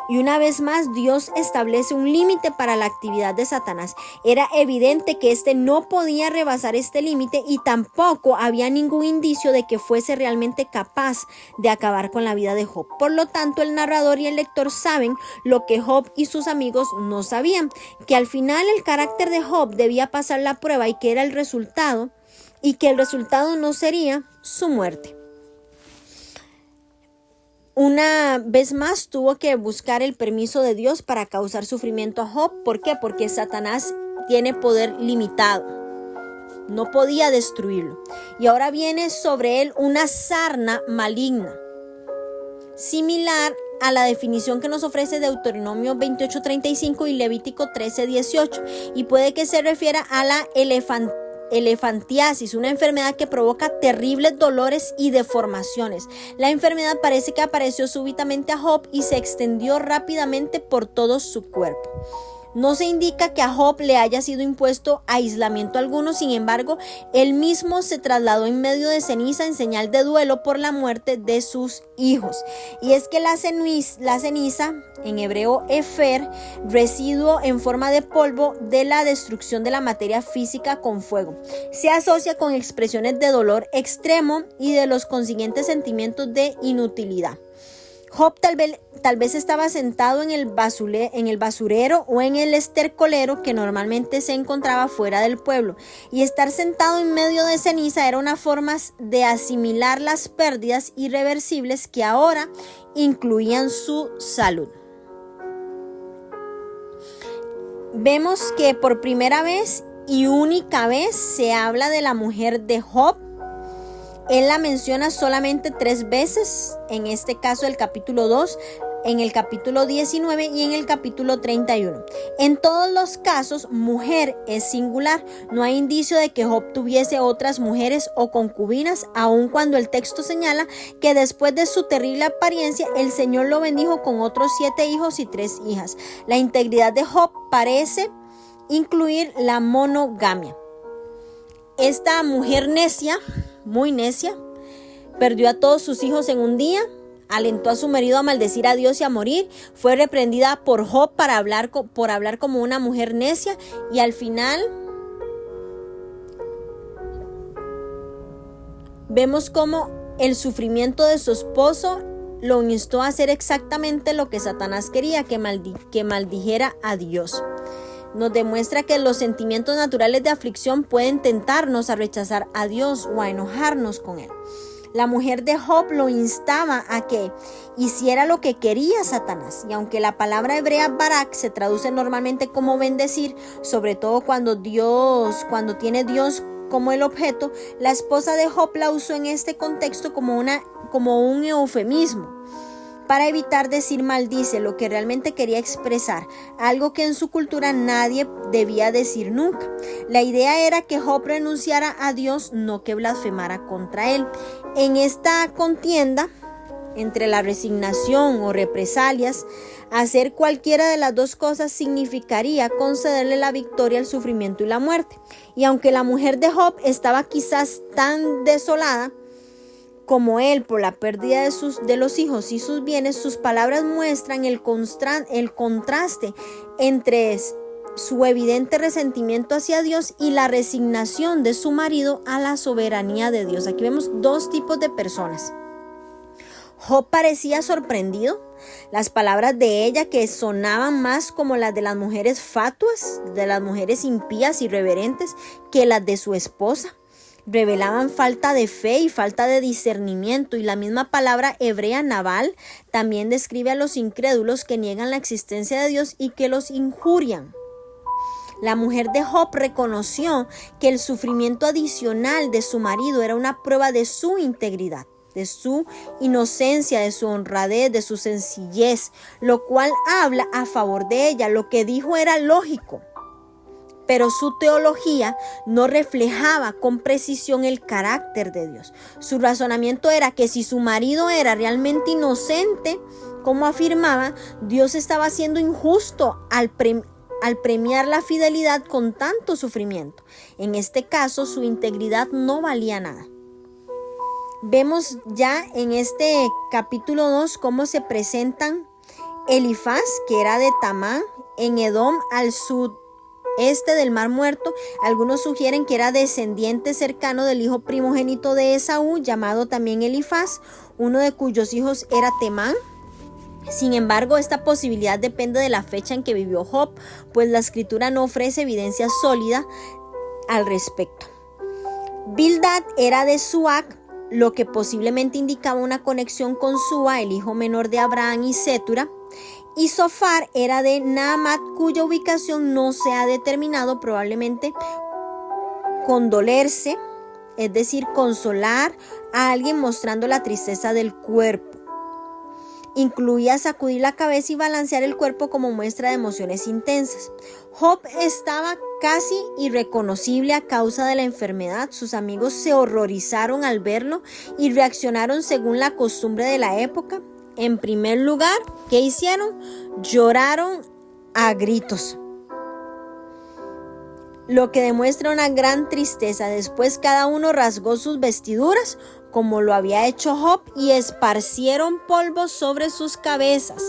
Y una vez más, Dios establece un límite para la actividad de Satanás. Era evidente que éste no podía rebasar este límite, y tampoco había ningún indicio de que fuese realmente capaz de acabar con la vida de Job. Por lo tanto, el narrador y el lector saben lo que Job y sus amigos no sabían: que al final el carácter de Job debía pasar la prueba, y que era el resultado, y que el resultado no sería su muerte. Una vez más tuvo que buscar el permiso de Dios para causar sufrimiento a Job. ¿Por qué? Porque Satanás tiene poder limitado. No podía destruirlo. Y ahora viene sobre él una sarna maligna, similar a la definición que nos ofrece Deuteronomio 28:35 y Levítico 13:18. Y puede que se refiera a la elefantiasis, una enfermedad que provoca terribles dolores y deformaciones. La enfermedad parece que apareció súbitamente a Job y se extendió rápidamente por todo su cuerpo. No se indica que a Job le haya sido impuesto aislamiento alguno, sin embargo, él mismo se trasladó en medio de ceniza en señal de duelo por la muerte de sus hijos. Y es que la ceniza, en hebreo efer, residuo en forma de polvo de la destrucción de la materia física con fuego, se asocia con expresiones de dolor extremo y de los consiguientes sentimientos de inutilidad. Job tal vez estaba sentado en el basurero o en el estercolero que normalmente se encontraba fuera del pueblo, y estar sentado en medio de ceniza era una forma de asimilar las pérdidas irreversibles que ahora incluían su salud. Vemos que por primera vez y única vez se habla de la mujer de Job. Él la menciona solamente 3 veces, en este caso el capítulo 2, en el capítulo 19 y en el capítulo 31. En todos los casos, mujer es singular. No hay indicio de que Job tuviese otras mujeres o concubinas, aun cuando el texto señala que después de su terrible apariencia, el Señor lo bendijo con otros 7 hijos y 3 hijas. La integridad de Job parece incluir la monogamia. Esta mujer necia, muy necia, perdió a todos sus hijos en un día, alentó a su marido a maldecir a Dios y a morir, fue reprendida por Job por hablar como una mujer necia, y al final vemos cómo el sufrimiento de su esposo lo instó a hacer exactamente lo que Satanás quería, que maldijera a Dios. Nos demuestra que los sentimientos naturales de aflicción pueden tentarnos a rechazar a Dios o a enojarnos con Él. La mujer de Job lo instaba a que hiciera lo que quería Satanás, y aunque la palabra hebrea barak se traduce normalmente como bendecir, sobre todo cuando tiene Dios como el objeto, la esposa de Job la usó en este contexto como un eufemismo, para evitar decir maldice, lo que realmente quería expresar, algo que en su cultura nadie debía decir nunca. La idea era que Job renunciara a Dios, no que blasfemara contra él. En esta contienda entre la resignación o represalias, hacer cualquiera de las dos cosas significaría concederle la victoria al sufrimiento y la muerte. Y aunque la mujer de Job estaba quizás tan desolada como él por la pérdida de los hijos y sus bienes, sus palabras muestran el contraste entre su evidente resentimiento hacia Dios y la resignación de su marido a la soberanía de Dios. Aquí vemos 2 tipos de personas. Job parecía sorprendido. Las palabras de ella, que sonaban más como las de las mujeres fatuas, de las mujeres impías y irreverentes, que las de su esposa, revelaban falta de fe y falta de discernimiento. Y la misma palabra hebrea Nabal también describe a los incrédulos que niegan la existencia de Dios y que los injurian. La mujer de Job reconoció que el sufrimiento adicional de su marido era una prueba de su integridad, de su inocencia, de su honradez, de su sencillez, lo cual habla a favor de ella. Lo que dijo era lógico, pero su teología no reflejaba con precisión el carácter de Dios. Su razonamiento era que si su marido era realmente inocente, como afirmaba, Dios estaba siendo injusto al premiar la fidelidad con tanto sufrimiento. En este caso, su integridad no valía nada. Vemos ya en este capítulo 2 cómo se presentan Elifaz, que era de Tamán, en Edom, al sudeste del Mar Muerto. Algunos sugieren que era descendiente cercano del hijo primogénito de Esaú, llamado también Elifaz, uno de cuyos hijos era Temán. Sin embargo, esta posibilidad depende de la fecha en que vivió Job, pues la escritura no ofrece evidencia sólida al respecto. Bildad era de Suac, lo que posiblemente indicaba una conexión con Sua, el hijo menor de Abraham y Cetura, y Zofar era de Naamat, cuya ubicación no se ha determinado, probablemente condolerse, es decir, consolar a alguien mostrando la tristeza del cuerpo. Incluía sacudir la cabeza y balancear el cuerpo como muestra de emociones intensas. Job estaba casi irreconocible a causa de la enfermedad. Sus amigos se horrorizaron al verlo y reaccionaron según la costumbre de la época. En primer lugar, ¿qué hicieron? Lloraron a gritos, lo que demuestra una gran tristeza. Después cada uno rasgó sus vestiduras, como lo había hecho Job, y esparcieron polvo sobre sus cabezas,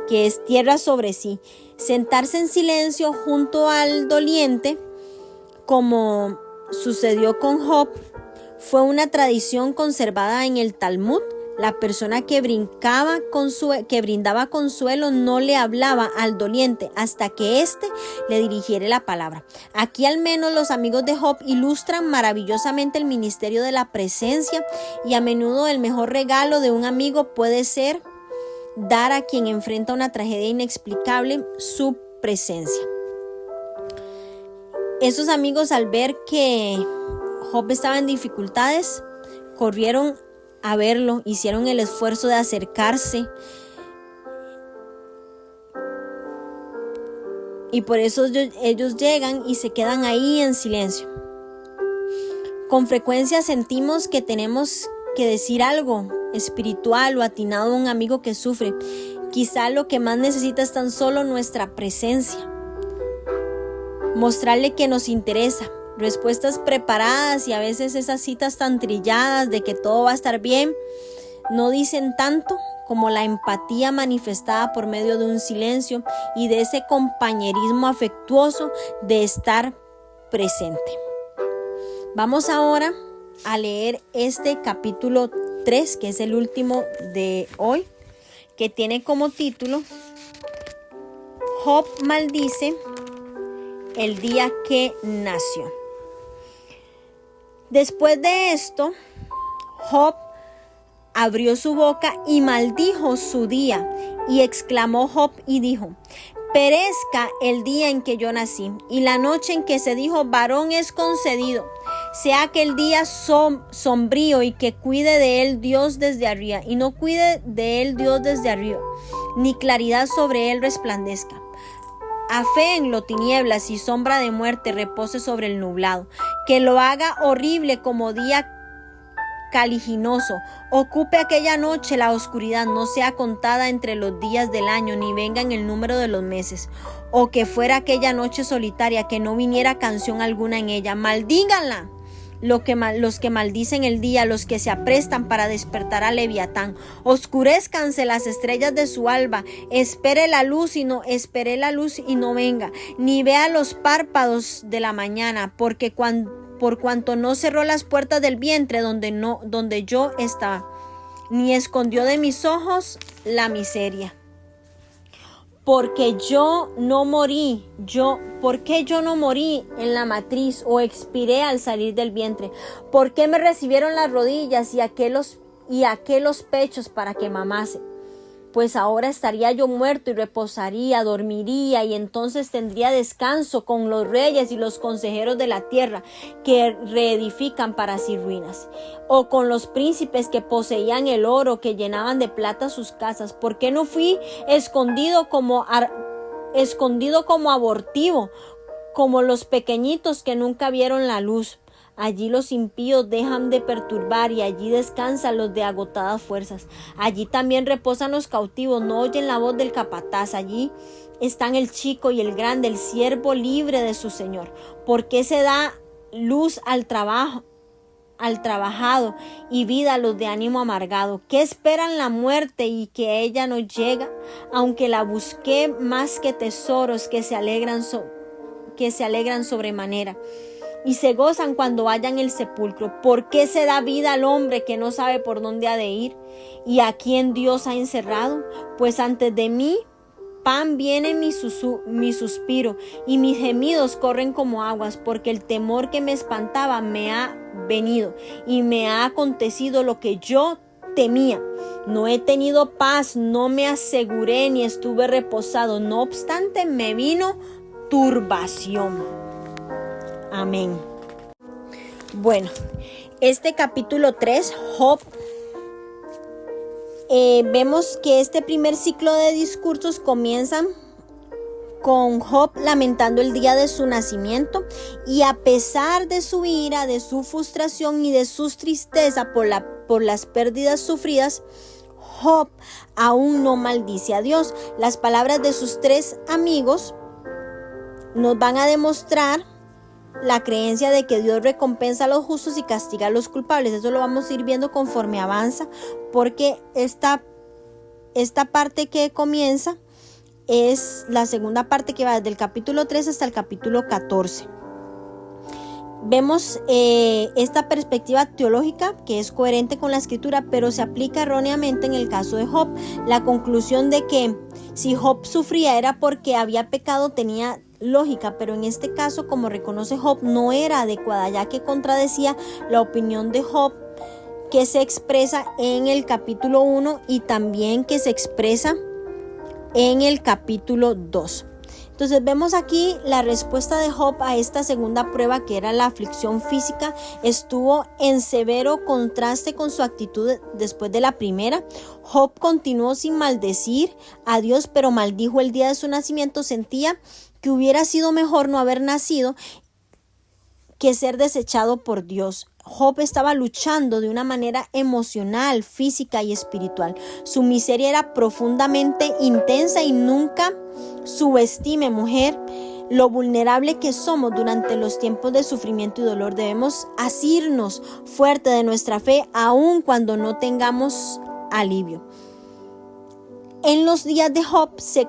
que es tierra sobre sí. Sentarse en silencio junto al doliente, como sucedió con Job, fue una tradición conservada en el Talmud. La persona que brindaba consuelo no le hablaba al doliente hasta que éste le dirigiera la palabra. Aquí al menos los amigos de Job ilustran maravillosamente el ministerio de la presencia, y a menudo el mejor regalo de un amigo puede ser dar a quien enfrenta una tragedia inexplicable su presencia. Esos amigos, al ver que Job estaba en dificultades, corrieron a verlo, hicieron el esfuerzo de acercarse, y por eso ellos llegan y se quedan ahí en silencio. Con frecuencia sentimos que tenemos que decir algo espiritual o atinado a un amigo que sufre. Quizá lo que más necesita es tan solo nuestra presencia, mostrarle que nos interesa. Respuestas preparadas y a veces esas citas tan trilladas de que todo va a estar bien no dicen tanto como la empatía manifestada por medio de un silencio y de ese compañerismo afectuoso de estar presente. Vamos ahora a leer este capítulo 3, que es el último de hoy, que tiene como título Job maldice el día que nació. Después de esto, Job abrió su boca y maldijo su día, y exclamó Job y dijo: perezca el día en que yo nací, y la noche en que se dijo varón es concedido. Sea aquel día sombrío, y que cuide de él Dios desde arriba, y no cuide de él Dios desde arriba, ni claridad sobre él resplandezca. Aféenlo tinieblas y sombra de muerte repose sobre el nublado. Que lo haga horrible como día caliginoso. Ocupe aquella noche la oscuridad, no sea contada entre los días del año, ni venga en el número de los meses. O que fuera aquella noche solitaria, que no viniera canción alguna en ella. Maldíganla los que maldicen el día, los que se aprestan para despertar a Leviatán. Oscurezcanse las estrellas de su alba. Espere la luz y no venga, ni vea los párpados de la mañana, porque por cuanto no cerró las puertas del vientre donde yo estaba, ni escondió de mis ojos la miseria. Porque yo no morí en la matriz, o expiré al salir del vientre. ¿Por qué me recibieron las rodillas y aquellos pechos para que mamase? Pues ahora estaría yo muerto y reposaría, dormiría, y entonces tendría descanso con los reyes y los consejeros de la tierra, que reedifican para sí ruinas, o con los príncipes que poseían el oro, que llenaban de plata sus casas. ¿Por qué no fui escondido como abortivo, como los pequeñitos que nunca vieron la luz? Allí los impíos dejan de perturbar, y allí descansan los de agotadas fuerzas. Allí también reposan los cautivos, no oyen la voz del capataz. Allí están el chico y el grande, el siervo libre de su señor. ¿Por qué se da luz al trabajado, y vida a los de ánimo amargado? ¿Qué esperan la muerte y que ella no llega? Aunque la busqué más que tesoros que se alegran sobremanera, y se gozan cuando hallan el sepulcro. ¿Por qué se da vida al hombre que no sabe por dónde ha de ir, y a quién Dios ha encerrado? Pues antes de mí pan viene mi suspiro, y mis gemidos corren como aguas, porque el temor que me espantaba me ha venido, y me ha acontecido lo que yo temía. No he tenido paz, no me aseguré ni estuve reposado. No obstante, me vino turbación. Amén. Bueno, este capítulo 3, Job, vemos que este primer ciclo de discursos comienzan con Job lamentando el día de su nacimiento, y a pesar de su ira, de su frustración y de su tristeza por las pérdidas sufridas, Job aún no maldice a Dios. Las palabras de sus 3 amigos nos van a demostrar la creencia de que Dios recompensa a los justos y castiga a los culpables. Eso lo vamos a ir viendo conforme avanza, porque esta parte que comienza es la segunda parte que va desde el capítulo 3 hasta el capítulo 14. Vemos esta perspectiva teológica que es coherente con la escritura, pero se aplica erróneamente en el caso de Job. La conclusión de que si Job sufría era porque había pecado tenía lógica, pero en este caso, como reconoce Job, no era adecuada, ya que contradecía la opinión de Job que se expresa en el capítulo 1 y también que se expresa en el capítulo 2. Entonces vemos aquí la respuesta de Job a esta segunda prueba, que era la aflicción física. Estuvo en severo contraste con su actitud después de la primera. Job continuó sin maldecir a Dios, pero maldijo el día de su nacimiento. Sentía que hubiera sido mejor no haber nacido que ser desechado por Dios. Job estaba luchando de una manera emocional, física y espiritual. Su miseria era profundamente intensa, y nunca subestime, mujer, lo vulnerable que somos durante los tiempos de sufrimiento y dolor. Debemos asirnos fuerte de nuestra fe aun cuando no tengamos alivio. En los días de Job se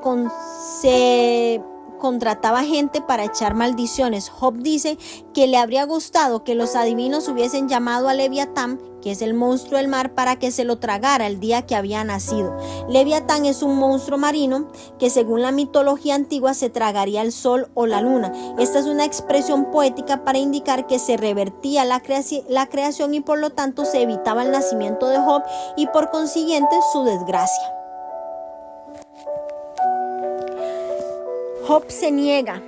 contrataba gente para echar maldiciones. Job dice que le habría gustado que los adivinos hubiesen llamado a Leviatán, que es el monstruo del mar, para que se lo tragara el día que había nacido. Leviatán es un monstruo marino que, según la mitología antigua, se tragaría el sol o la luna. Esta es una expresión poética para indicar que se revertía la creación, y por lo tanto se evitaba el nacimiento de Job y por consiguiente su desgracia. Job se niega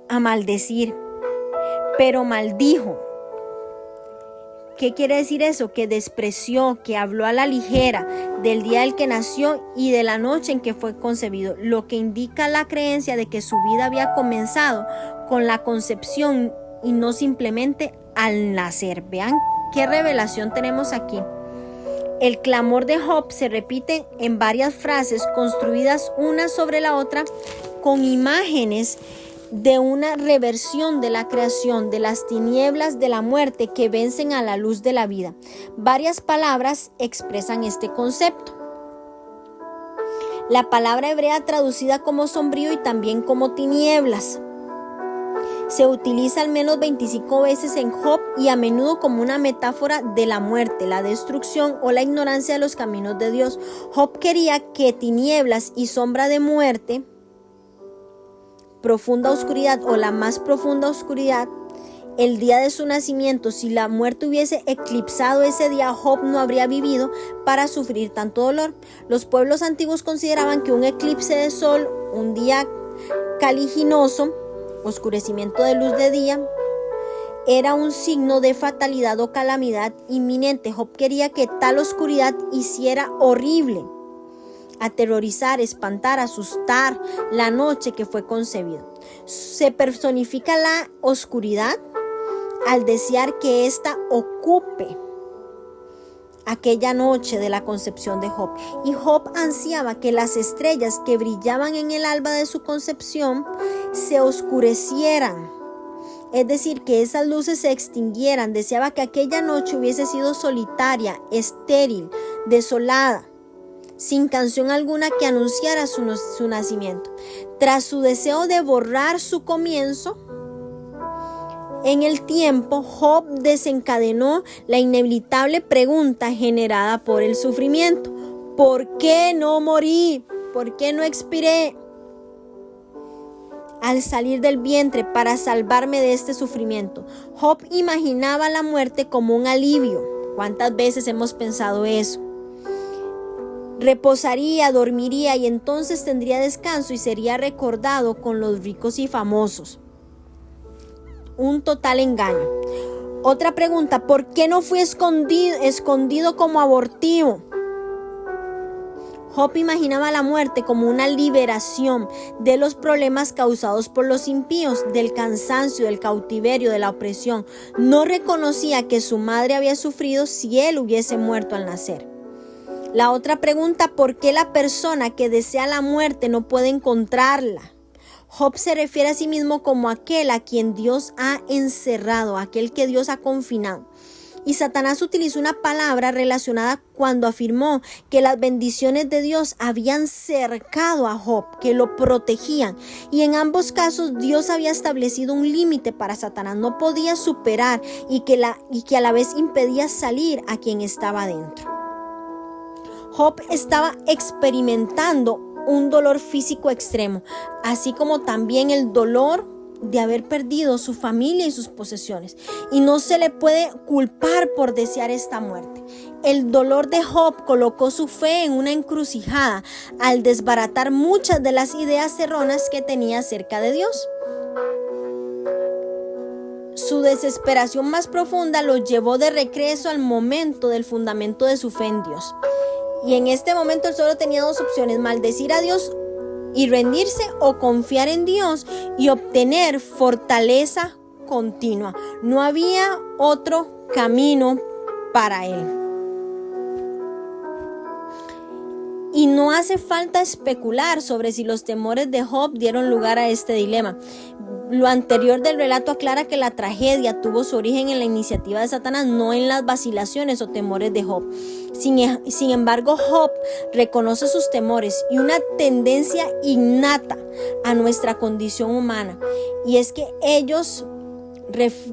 a maldecir, pero maldijo. ¿Qué quiere decir eso? Que despreció, que habló a la ligera del día en que nació y de la noche en que fue concebido, lo que indica la creencia de que su vida había comenzado con la concepción y no simplemente al nacer. Vean qué revelación tenemos aquí. El clamor de Job se repite en varias frases construidas una sobre la otra, con imágenes de una reversión de la creación, de las tinieblas de la muerte que vencen a la luz de la vida. Varias palabras expresan este concepto. La palabra hebrea traducida como sombrío y también como tinieblas se utiliza al menos 25 veces en Job, y a menudo como una metáfora de la muerte, la destrucción o la ignorancia de los caminos de Dios. Job quería que tinieblas y sombra de muerte, profunda oscuridad o la más profunda oscuridad, el día de su nacimiento, si la muerte hubiese eclipsado ese día, Job no habría vivido para sufrir tanto dolor. Los pueblos antiguos consideraban que un eclipse de sol, un día caliginoso, oscurecimiento de luz de día, era un signo de fatalidad o calamidad inminente. Job quería que tal oscuridad hiciera horrible, aterrorizar, espantar, asustar la noche que fue concebido. Se personifica la oscuridad al desear que ésta ocupe aquella noche de la concepción de Job. Y Job ansiaba que las estrellas que brillaban en el alba de su concepción se oscurecieran, es decir, que esas luces se extinguieran. Deseaba que aquella noche hubiese sido solitaria, estéril, desolada, sin canción alguna que anunciara su nacimiento. Tras su deseo de borrar su comienzo en el tiempo, Job desencadenó la inevitable pregunta generada por el sufrimiento: ¿por qué no morí? ¿por qué no expiré al salir del vientre para salvarme de este sufrimiento? Job imaginaba la muerte como un alivio. ¿Cuántas veces hemos pensado eso? Reposaría, dormiría y entonces tendría descanso y sería recordado con los ricos y famosos. Un total engaño. Otra pregunta, ¿por qué no fui escondido como abortivo? Job imaginaba la muerte como una liberación de los problemas causados por los impíos, del cansancio, del cautiverio, de la opresión. No reconocía que su madre había sufrido si él hubiese muerto al nacer. La otra pregunta, ¿por qué la persona que desea la muerte no puede encontrarla? Job se refiere a sí mismo como aquel a quien Dios ha encerrado, aquel que Dios ha confinado. Y Satanás utilizó una palabra relacionada cuando afirmó que las bendiciones de Dios habían cercado a Job, que lo protegían. Y en ambos casos Dios había establecido un límite para Satanás. No podía superar y que a la vez impedía salir a quien estaba dentro. Job estaba experimentando un dolor físico extremo, así como también el dolor de haber perdido su familia y sus posesiones. Y no se le puede culpar por desear esta muerte. El dolor de Job colocó su fe en una encrucijada al desbaratar muchas de las ideas erróneas que tenía acerca de Dios. Su desesperación más profunda lo llevó de regreso al momento del fundamento de su fe en Dios. Y en este momento él solo tenía dos opciones: maldecir a Dios y rendirse, o confiar en Dios y obtener fortaleza continua. No había otro camino para él. Y no hace falta especular sobre si los temores de Job dieron lugar a este dilema. Lo anterior del relato aclara que la tragedia tuvo su origen en la iniciativa de Satanás, no en las vacilaciones o temores de Job. Sin embargo, Job reconoce sus temores y una tendencia innata a nuestra condición humana, y es que ellos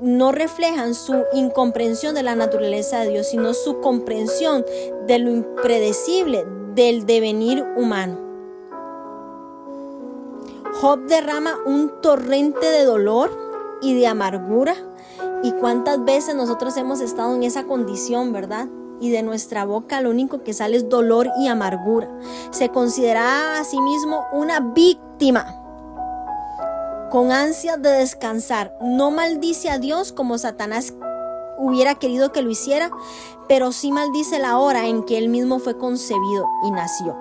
no reflejan su incomprensión de la naturaleza de Dios, sino su comprensión de lo impredecible del devenir humano. Job derrama un torrente de dolor y de amargura. ¿Y cuántas veces nosotros hemos estado en esa condición, verdad? Y de nuestra boca lo único que sale es dolor y amargura. Se considera a sí mismo una víctima con ansias de descansar. No maldice a Dios como Satanás hubiera querido que lo hiciera, pero sí maldice la hora en que él mismo fue concebido y nació.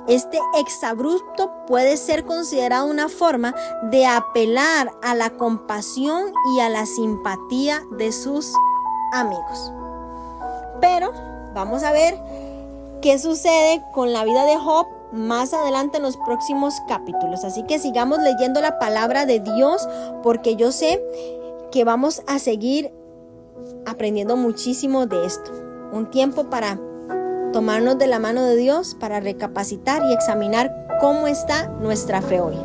Este exabrupto puede ser considerado una forma de apelar a la compasión y a la simpatía de sus amigos. Pero vamos a ver qué sucede con la vida de Job más adelante en los próximos capítulos. Así que sigamos leyendo la palabra de Dios, porque yo sé que vamos a seguir aprendiendo muchísimo de esto. Un tiempo para tomarnos de la mano de Dios, para recapacitar y examinar cómo está nuestra fe hoy.